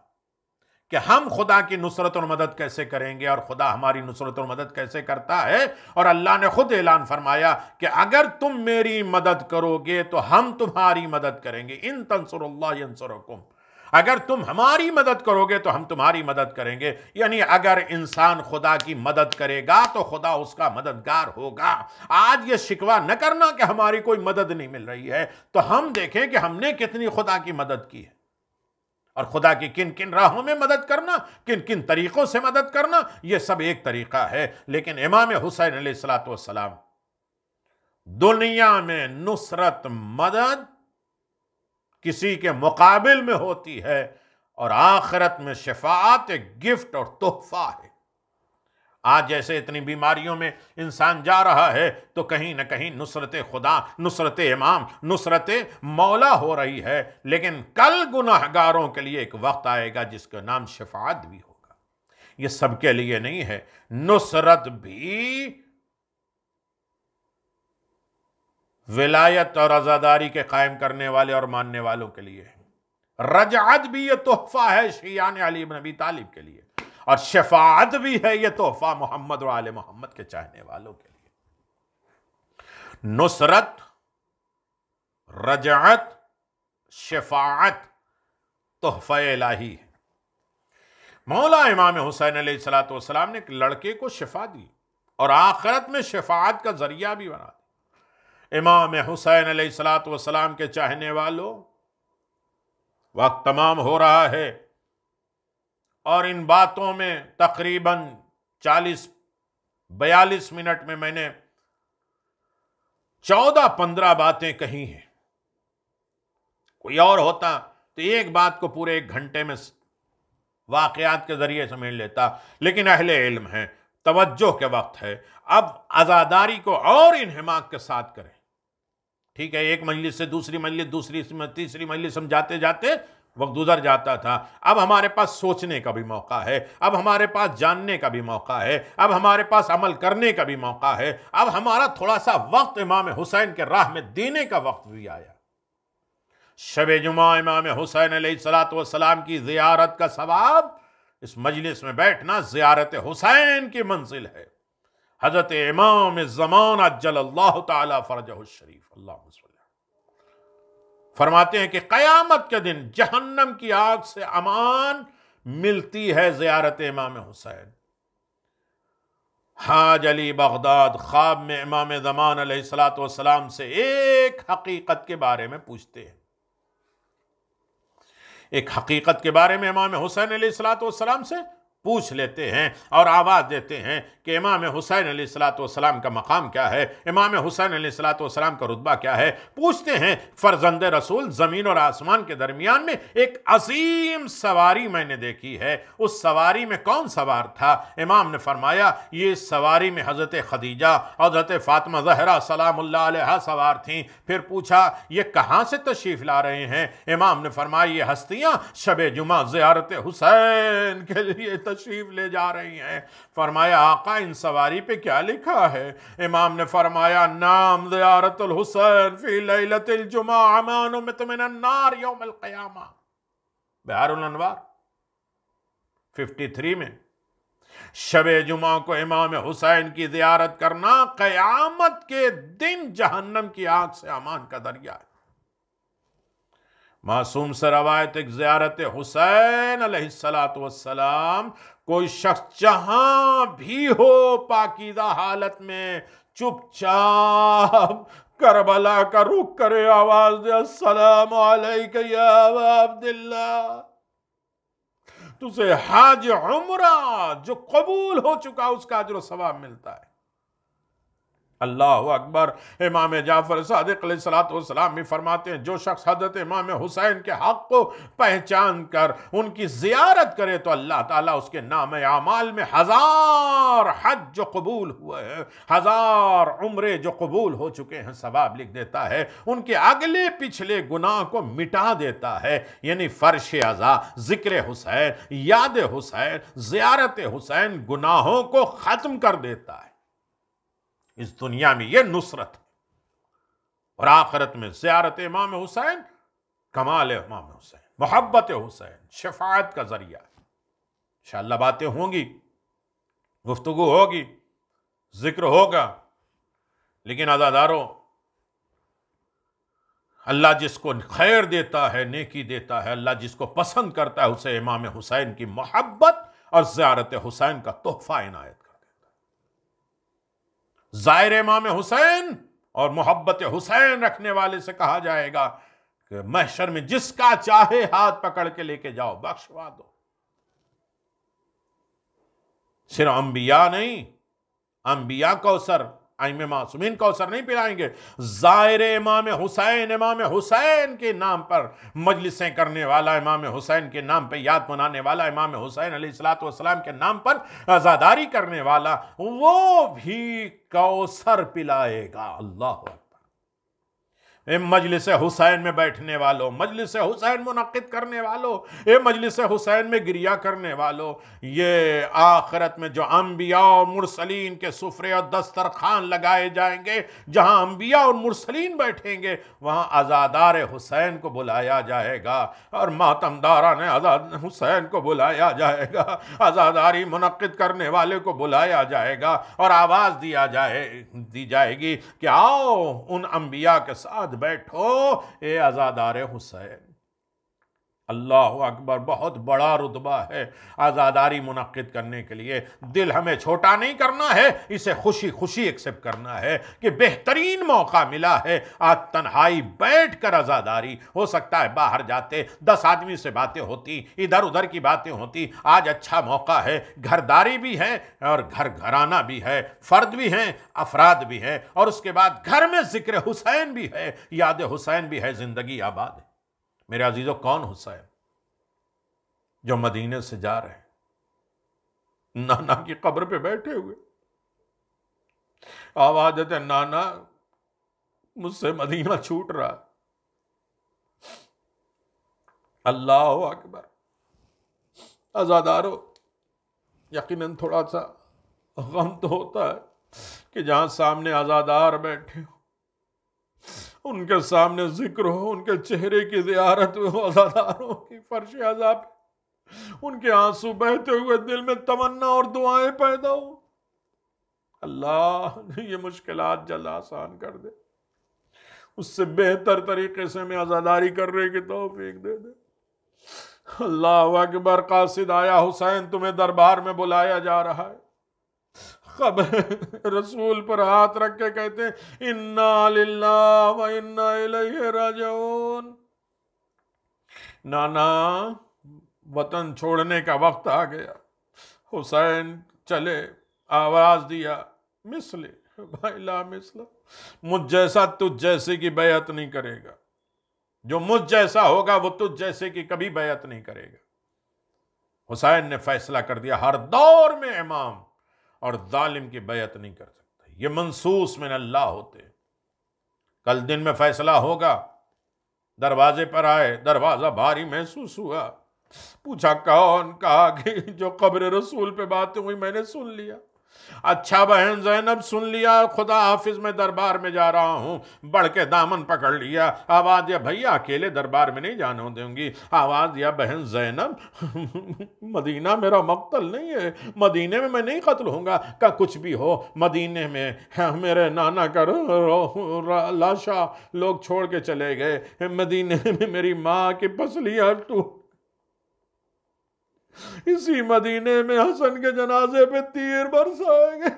کہ ہم خدا کی نصرت اور مدد کیسے کریں گے اور خدا ہماری نصرت اور مدد کیسے کرتا ہے، اور اللہ نے خود اعلان فرمایا کہ اگر تم میری مدد کرو گے تو ہم تمہاری مدد کریں گے، ان تنصروا اللہ ینصرکم، اگر تم ہماری مدد کرو گے تو ہم تمہاری مدد کریں گے۔ یعنی اگر انسان خدا کی مدد کرے گا تو خدا اس کا مددگار ہوگا۔ آج یہ شکوہ نہ کرنا کہ ہماری کوئی مدد نہیں مل رہی ہے، تو ہم دیکھیں کہ ہم نے کتنی خدا کی مدد کی ہے، اور خدا کی کن کن راہوں میں مدد کرنا، کن کن طریقوں سے مدد کرنا، یہ سب ایک طریقہ ہے۔ لیکن امام حسین علیہ السلام دنیا میں نصرت مدد کسی کے مقابل میں ہوتی ہے، اور آخرت میں شفاعت ایک گفٹ اور تحفہ ہے۔ آج جیسے اتنی بیماریوں میں انسان جا رہا ہے تو کہیں نہ کہیں نصرت خدا، نصرت امام، نصرت مولا ہو رہی ہے، لیکن کل گناہگاروں کے لیے ایک وقت آئے گا جس کا نام شفاعت بھی ہوگا۔ یہ سب کے لیے نہیں ہے، نصرت بھی ولایت اور عزاداری کے قائم کرنے والے اور ماننے والوں کے لیے ہے، رجعت بھی یہ تحفہ ہے شیعان علی بن ابی طالب کے لیے، اور شفاعت بھی ہے یہ تحفہ محمد و آل محمد کے چاہنے والوں کے لیے۔ نصرت، رجعت، شفاعت تحفہ الہی ہے۔ مولا امام حسین علیہ السلام نے ایک لڑکے کو شفا دی اور آخرت میں شفاعت کا ذریعہ بھی بنا دی۔ امام حسین علیہ السلام کے چاہنے والوں، وقت تمام ہو رہا ہے، اور ان باتوں میں تقریباً 40-42 منٹ میں نے 14-15 باتیں کہی ہیں۔ کوئی اور ہوتا تو ایک بات کو پورے 1 گھنٹے میں واقعات کے ذریعے سمجھ لیتا، لیکن اہل علم ہیں توجہ کے وقت ہے، اب عزاداری کو اور انہماک کے ساتھ کریں۔ ٹھیک ہے، ایک مجلس سے دوسری مجلس، دوسری سے تیسری مجلس ہم جاتے جاتے وقت گزر جاتا تھا، اب ہمارے پاس سوچنے کا بھی موقع ہے، اب ہمارے پاس جاننے کا بھی موقع ہے، اب ہمارے پاس عمل کرنے کا بھی موقع ہے، اب ہمارا تھوڑا سا وقت امام حسین کے راہ میں دینے کا وقت بھی آیا۔ شب جمعہ امام حسین علیہ السلام کی زیارت کا ثواب، اس مجلس میں بیٹھنا زیارت حسین کی منزل ہے۔ حضرت امام الزمان عجل اللہ تعالی فرجہ الشریف، اللہم صلی اللہ، فرماتے ہیں کہ قیامت کے دن جہنم کی آگ سے امان ملتی ہے زیارت امام حسین۔ حاج علی بغداد خواب میں امام زمان علیہ السلام سے ایک حقیقت کے بارے میں پوچھتے ہیں، ایک حقیقت کے بارے میں امام حسین علیہ السلام سے پوچھ لیتے ہیں اور آواز دیتے ہیں کہ امام حسین علیہ السلام کا مقام کیا ہے، امام حسین علیہ السلام کا رتبہ کیا ہے۔ پوچھتے ہیں فرزند رسول، زمین اور آسمان کے درمیان میں ایک عظیم سواری میں نے دیکھی ہے، اس سواری میں کون سوار تھا؟ امام نے فرمایا یہ سواری میں حضرت خدیجہ اور حضرت فاطمہ زہرا سلام اللہ علیہا سوار تھیں۔ پھر پوچھا یہ کہاں سے تشریف لا رہے ہیں؟ امام نے فرمایا یہ ہستیاں شب جمعہ زیارت حسین کے لیے تشریف لے جا رہی ہیں۔ فرمایا آقا ان سواری پہ کیا لکھا ہے؟ امام نے فرمایا نام زیارت الحسین فی لیلۃ الجمعہ امان من النار یوم القیامہ، بہار الانوار 53 میں۔ شب جمعہ کو امام حسین کی زیارت کرنا قیامت کے دن جہنم کی آگ سے امان کا ذریعہ ہے۔ معصوم سے روایت ایک زیارت حسین علیہ السلام کوئی شخص جہاں بھی ہو پاکیزہ حالت میں چپ چاپ کربلا کا رخ کرے، آواز دے السلام علیکہ یا ابا عبداللہ، تجھے حج عمرہ جو قبول ہو چکا اس کا اجر و ثواب ملتا ہے۔ اللہ اکبر۔ امام جعفر صادق علیہ السلام بھی فرماتے ہیں جو شخص حضرت امام حسین کے حق کو پہچان کر ان کی زیارت کرے تو اللہ تعالیٰ اس کے نام اعمال میں 1000 حج جو قبول ہوئے ہیں، 1000 عمرے جو قبول ہو چکے ہیں ثواب لکھ دیتا ہے، ان کے اگلے پچھلے گناہ کو مٹا دیتا ہے۔ یعنی فرش عزا، ذکر حسین، یاد حسین، زیارت حسین گناہوں کو ختم کر دیتا ہے۔ اس دنیا میں یہ نصرت ہے اور آخرت میں زیارت امام حسین، کمال امام حسین، محبت حسین، شفاعت کا ذریعہ ہے۔ انشاءاللہ باتیں ہوں گی، گفتگو ہوگی، ذکر ہوگا، لیکن عزاداروں اللہ جس کو خیر دیتا ہے، نیکی دیتا ہے، اللہ جس کو پسند کرتا ہے اسے امام حسین کی محبت اور زیارت حسین کا تحفہ عنایت کرتا ہے۔ زائر امام حسین اور محبت حسین رکھنے والے سے کہا جائے گا کہ محشر میں جس کا چاہے ہاتھ پکڑ کے لے کے جاؤ، بخشوا دو۔ صرف انبیاء نہیں، انبیاء کوثر، ائمہ معصومین کوثر نہیں پلائیں گے، زائر امام حسین کے نام پر مجلسیں کرنے والا، امام حسین کے نام پہ یاد منانے والا، امام حسین علیہ السلام کے نام پر عزاداری کرنے والا، وہ بھی کوثر پلائے گا۔ اللہ اکبر۔ مجلس حسین میں بیٹھنے والوں، مجلس حسین منعقد کرنے والوں، مجلس حسین میں گریہ کرنے والوں، یہ آخرت میں جو انبیاء اور مرسلین کے سفرے اور دسترخوان لگائے جائیں گے، جہاں انبیاء اور مرسلین بیٹھیں گے وہاں عزادار حسین کو بلایا جائے گا اور ماتمداران عزاد حسین کو بلایا جائے گا، عزاداری منعقد کرنے والے کو بلایا جائے گا اور آواز دی جائے گی کہ آؤ ان انبیاء کے ساتھ بیٹھو اے عزادار حسین۔ اللہ اکبر۔ بہت بڑا رتبہ ہے عزاداری منعقد کرنے کے لیے۔ دل ہمیں چھوٹا نہیں کرنا ہے، اسے خوشی خوشی ایکسپٹ کرنا ہے کہ بہترین موقع ملا ہے آج تنہائی بیٹھ کر عزاداری۔ ہو سکتا ہے باہر جاتے 10 آدمی سے باتیں ہوتی، ادھر ادھر کی باتیں ہوتی، آج اچھا موقع ہے، گھرداری بھی ہے اور گھر گھرانہ بھی ہے، فرد بھی ہیں، افراد بھی ہیں، اور اس کے بعد گھر میں ذکر حسین بھی ہے، یاد حسین بھی ہے، زندگی آباد ہے۔ میرے عزیزوں، کون حسین جو مدینے سے جا رہے ہیں؟ نانا کی قبر پہ بیٹھے ہوئے، آواز دیتے نانا مجھ سے مدینہ چھوٹ رہا۔ اللہ اکبر۔ عزادارو، یقیناً تھوڑا سا غم تو ہوتا ہے کہ جہاں سامنے عزادار بیٹھے ہو، ان کے سامنے ذکر ہو، ان کے چہرے کی زیارت ہو، عزاداروں کی فرش عذاب، ان کے آنسو بہتے ہوئے دل میں تمنا اور دعائیں پیدا ہو، اللہ یہ مشکلات جلد آسان کر دے، اس سے بہتر طریقے سے میں عزاداری کرنے کی توفیق دے دے۔ اللہ اکبر۔ قاصد آیا، حسین تمہیں دربار میں بلایا جا رہا ہے۔ قبر رسول پر ہاتھ رکھ کے کہتے ہیں انا للہ و انا الیہ راجعون۔ نانا وطن چھوڑنے کا وقت آ گیا۔ حسین چلے، آواز دیا مثل بھائی لا مثل، مجھ جیسا تجھ جیسے کی بیعت نہیں کرے گا، جو مجھ جیسا ہوگا وہ تجھ جیسے کی کبھی بیعت نہیں کرے گا۔ حسین نے فیصلہ کر دیا ہر دور میں امام اور ظالم کی بیعت نہیں کر سکتا، یہ منصوص من اللہ ہوتے۔ کل دن میں فیصلہ ہوگا۔ دروازے پر آئے، دروازہ بھاری محسوس ہوا، پوچھا کون؟ کہا کہ جو قبر رسول پہ باتیں ہوئی میں نے سن لیا۔ اچھا بہن زینب سن لیا، خدا حافظ میں دربار میں جا رہا ہوں۔ بڑھ کے دامن پکڑ لیا، آواز دیا بھیا اکیلے دربار میں نہیں جانے دوں گی۔ آواز دیا بہن زینب مدینہ میرا مقتل نہیں ہے، مدینے میں نہیں قتل ہوں گا۔ کہ کچھ بھی ہو، مدینے میں میرے نانا کا لاشا لوگ چھوڑ کے چلے گئے، مدینے میں میری ماں کی پسلیاں ٹوٹ، اسی مدینے میں حسن کے جنازے پہ تیر برسائیں گے،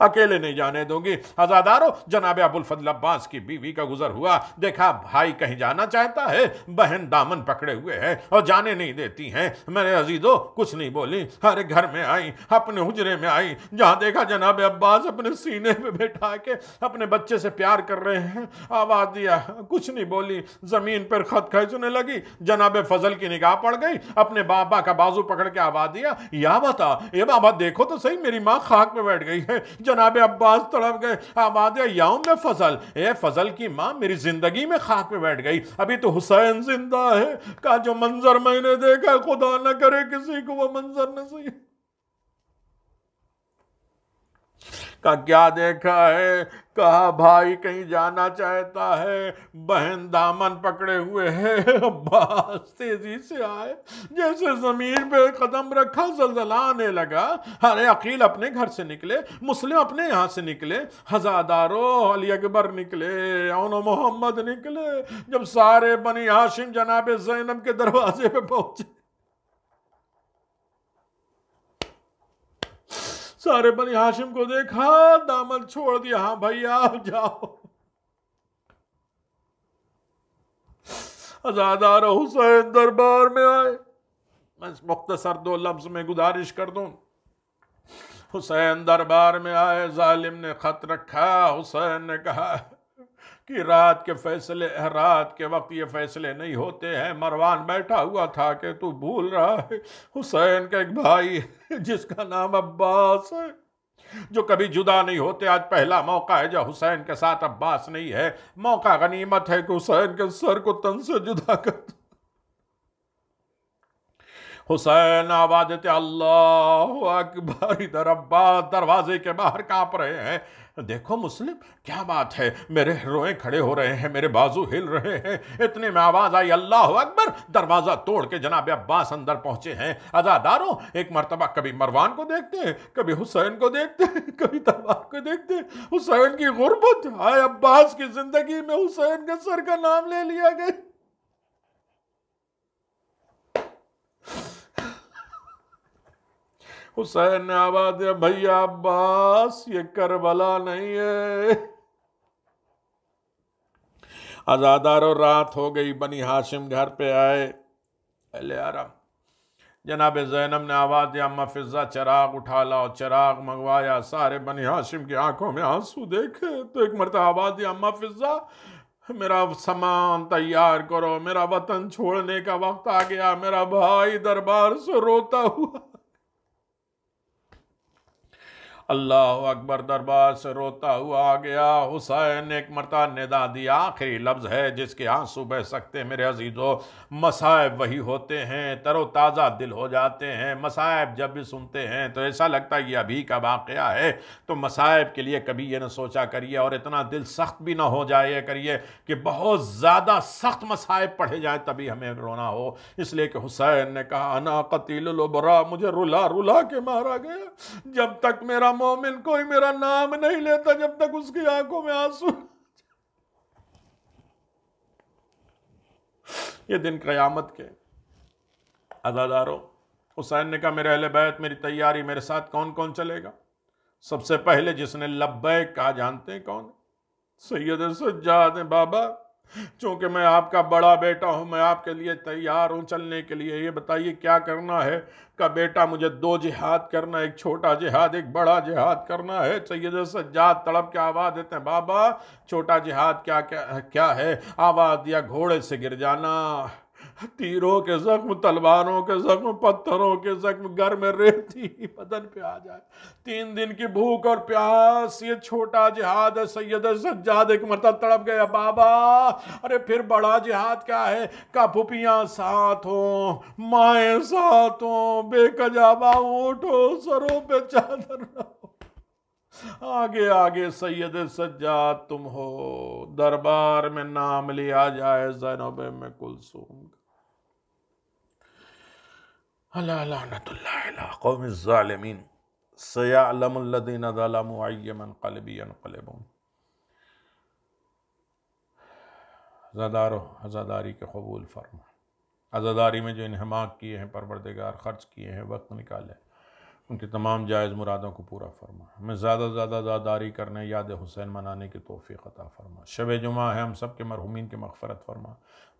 اکیلے نہیں جانے دوں گی۔ عزادارو، جناب ابو الفضل عباس کی بیوی کا گزر ہوا، دیکھا بھائی کہیں جانا چاہتا ہے، بہن دامن پکڑے ہوئے ہے اور جانے نہیں دیتی ہیں۔ میرے عزیزو کچھ نہیں بولی، ہر گھر میں آئی، اپنے حجرے میں آئی، جہاں دیکھا جناب عباس اپنے سینے پہ بٹھا کے اپنے بچے سے پیار کر رہے ہیں، آواز دیا، کچھ نہیں بولی، زمین پر خط کھینچنے لگی۔ جناب فضل کی نگاہ پڑ گئی، اپنے بابا کا بازو پکڑ کے آواز دیا، یا بتا اے بابا دیکھو تو صحیح میری ماں خاک پہ بیٹھ گئی ہے۔ جناب عباس تڑپ گئے، آواز دیا، یا ام فضل، اے فضل کی ماں میری زندگی میں خاک پہ بیٹھ گئی، ابھی تو حسین زندہ ہے۔ کہا جو منظر میں نے دیکھا خدا نہ کرے کسی کو وہ منظر نصیب۔ کہا کیا دیکھا ہے؟ کہا بھائی کہیں جانا چاہتا ہے، بہن دامن پکڑے ہوئے ہے، عباس تیزی سے آئے، جیسے زمین پہ قدم رکھا زلزلہ آنے لگا۔ ارے عقیل اپنے گھر سے نکلے، مسلم اپنے یہاں سے نکلے، عزادارو علی اکبر نکلے، اون و محمد نکلے۔ جب سارے بنی ہاشم جناب زینب کے دروازے پہ پہنچے، سارے بنی ہاشم کو دیکھا، دامن چھوڑ دیا، ہاں بھیا جاؤ۔ عزادار حسین دربار میں آئے۔ میں مختصر 2 لفظ میں گزارش کر دوں، حسین دربار میں آئے، ظالم نے خط رکھا، حسین نے کہا کہ رات کے وقت یہ فیصلے نہیں ہوتے ہیں۔ مروان بیٹھا ہوا تھا کہ تو بھول رہا ہے، حسین کا ایک بھائی ہے جس کا نام عباس ہے، جو کبھی جدا نہیں ہوتے۔ آج پہلا موقع ہے جو حسین کے ساتھ عباس نہیں ہے، موقع غنیمت ہے کہ حسین کے سر کو تن سے جدا کر دو۔ حسین آواز دیتے اللہ اکبر، ادھر عباس دروازے کے باہر کانپ رہے ہیں۔ دیکھو مسلم کیا بات ہے، میرے روئیں کھڑے ہو رہے ہیں، میرے بازو ہل رہے ہیں۔ اتنے میں آواز آئی اللہ اکبر، دروازہ توڑ کے جناب عباس اندر پہنچے ہیں۔ عزاداروں ایک مرتبہ کبھی مروان کو دیکھتے ہیں، کبھی حسین کو دیکھتے ہیں، کبھی تلوار کو دیکھتے ہیں۔ حسین کی غربت، آئے عباس کی زندگی میں حسین کے سر کا نام لے لیا گیا۔ حسین نے آواز دیا بھیا عباس یہ کربلا نہیں ہے۔ عزاداروں رات ہو گئی، بنی ہاشم گھر پہ آئے، اہل حرم۔ جناب زینب نے آواز دیا اما فضہ چراغ اٹھا لاؤ، چراغ منگوایا، سارے بنی ہاشم کی آنکھوں میں آنسو دیکھے تو ایک مرتبہ آواز دیا اما فضہ میرا سامان تیار کرو، میرا وطن چھوڑنے کا وقت آ گیا۔ میرا بھائی دربار سے روتا ہوا، اللہ اکبر، دربار سے روتا ہوا آ گیا۔ حسین نے ایک مرتبہ ندا دیا، آخری لفظ ہے جس کے آنسو بہ سکتے ہیں میرے عزیزو۔ مصائب وہی ہوتے ہیں، تر و تازہ دل ہو جاتے ہیں۔ مصائب جب بھی سنتے ہیں تو ایسا لگتا ہے یہ ابھی کا واقعہ ہے۔ تو مصائب کے لیے کبھی یہ نہ سوچا کریے اور اتنا دل سخت بھی نہ ہو جائے کریے کہ بہت زیادہ سخت مصائب پڑھے جائیں تبھی ہمیں رونا ہو۔ اس لیے کہ حسین نے کہا انا قتیل الابرا، مجھے رلا رلا کے مارا گیا۔ جب تک میرا مومن کوئی میرا نام نہیں لیتا، جب تک اس کی آنکھوں میں آنسو، یہ دن قیامت کے۔ عزادارو، حسین نے کہا میرے اہل بیت، میری تیاری، میرے ساتھ کون کون چلے گا؟ سب سے پہلے جس نے لبیک کہا جانتے ہیں کون؟ سید سجاد ہیں۔ بابا چونکہ میں آپ کا بڑا بیٹا ہوں، میں آپ کے لیے تیار ہوں چلنے کے لیے، یہ بتائیے کیا کرنا ہے؟ کہ بیٹا مجھے 2 جہاد کرنا ہے، ایک چھوٹا جہاد ایک بڑا جہاد کرنا ہے۔ سید سجاد تڑپ کے آواز دیتے ہیں بابا چھوٹا جہاد کیا ہے؟ آواز دیا گھوڑے سے گر جانا، تیروں کے زخم، تلواروں کے زخم، پتھروں کے زخم، گھر میں ریتی بدن پہ آ جائے، 3 دن کی بھوک اور پیاس، یہ چھوٹا جہاد ہے۔ سید سجاد ایک مرتبہ تڑپ گیا بابا ارے پھر بڑا جہاد کیا ہے؟ کہ پھپھیاں ساتھ ہوں، مائیں ساتھ ہوں، بے کجابہ اونٹ ہو، سروں پہ چادر نہ ہو، آگے آگے سید سجاد تم ہو، دربار میں نام لیا جائے زینب میں کلثوم کا۔ اللہ لعنت اللہ علی قوم الظالمین، سیعلم الذین ظلموا ای منقلب ینقلبون۔ عزادارو، عزاداری کے قبول فرما، عزاداری میں جو انہماک کیے ہیں پروردگار، خرچ کیے ہیں، وقت نکالے، ان کی تمام جائز مرادوں کو پورا فرما۔ ہمیں زیادہ سے زیادہ عزاداری کرنے، یاد حسین منانے کی توفیق عطا فرما۔ شب جمعہ ہے، ہم سب کے مرحومین کی مغفرت فرما،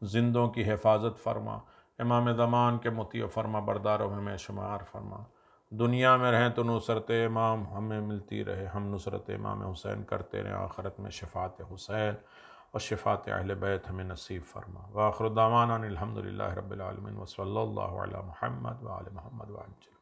زندوں کی حفاظت فرما، امام زمان کے مطیع فرما برداروں میں شمار فرما۔ دنیا میں رہیں تو نصرت امام ہمیں ملتی رہے، ہم نصرت امام حسین کرتے رہیں، آخرت میں شفاعت حسین اور شفاعت اہل بیت ہمیں نصیب فرما۔ وآخر دعوانا الحمدللہ رب العالمین، وصلی اللہ علی محمد وآل محمد وعجل۔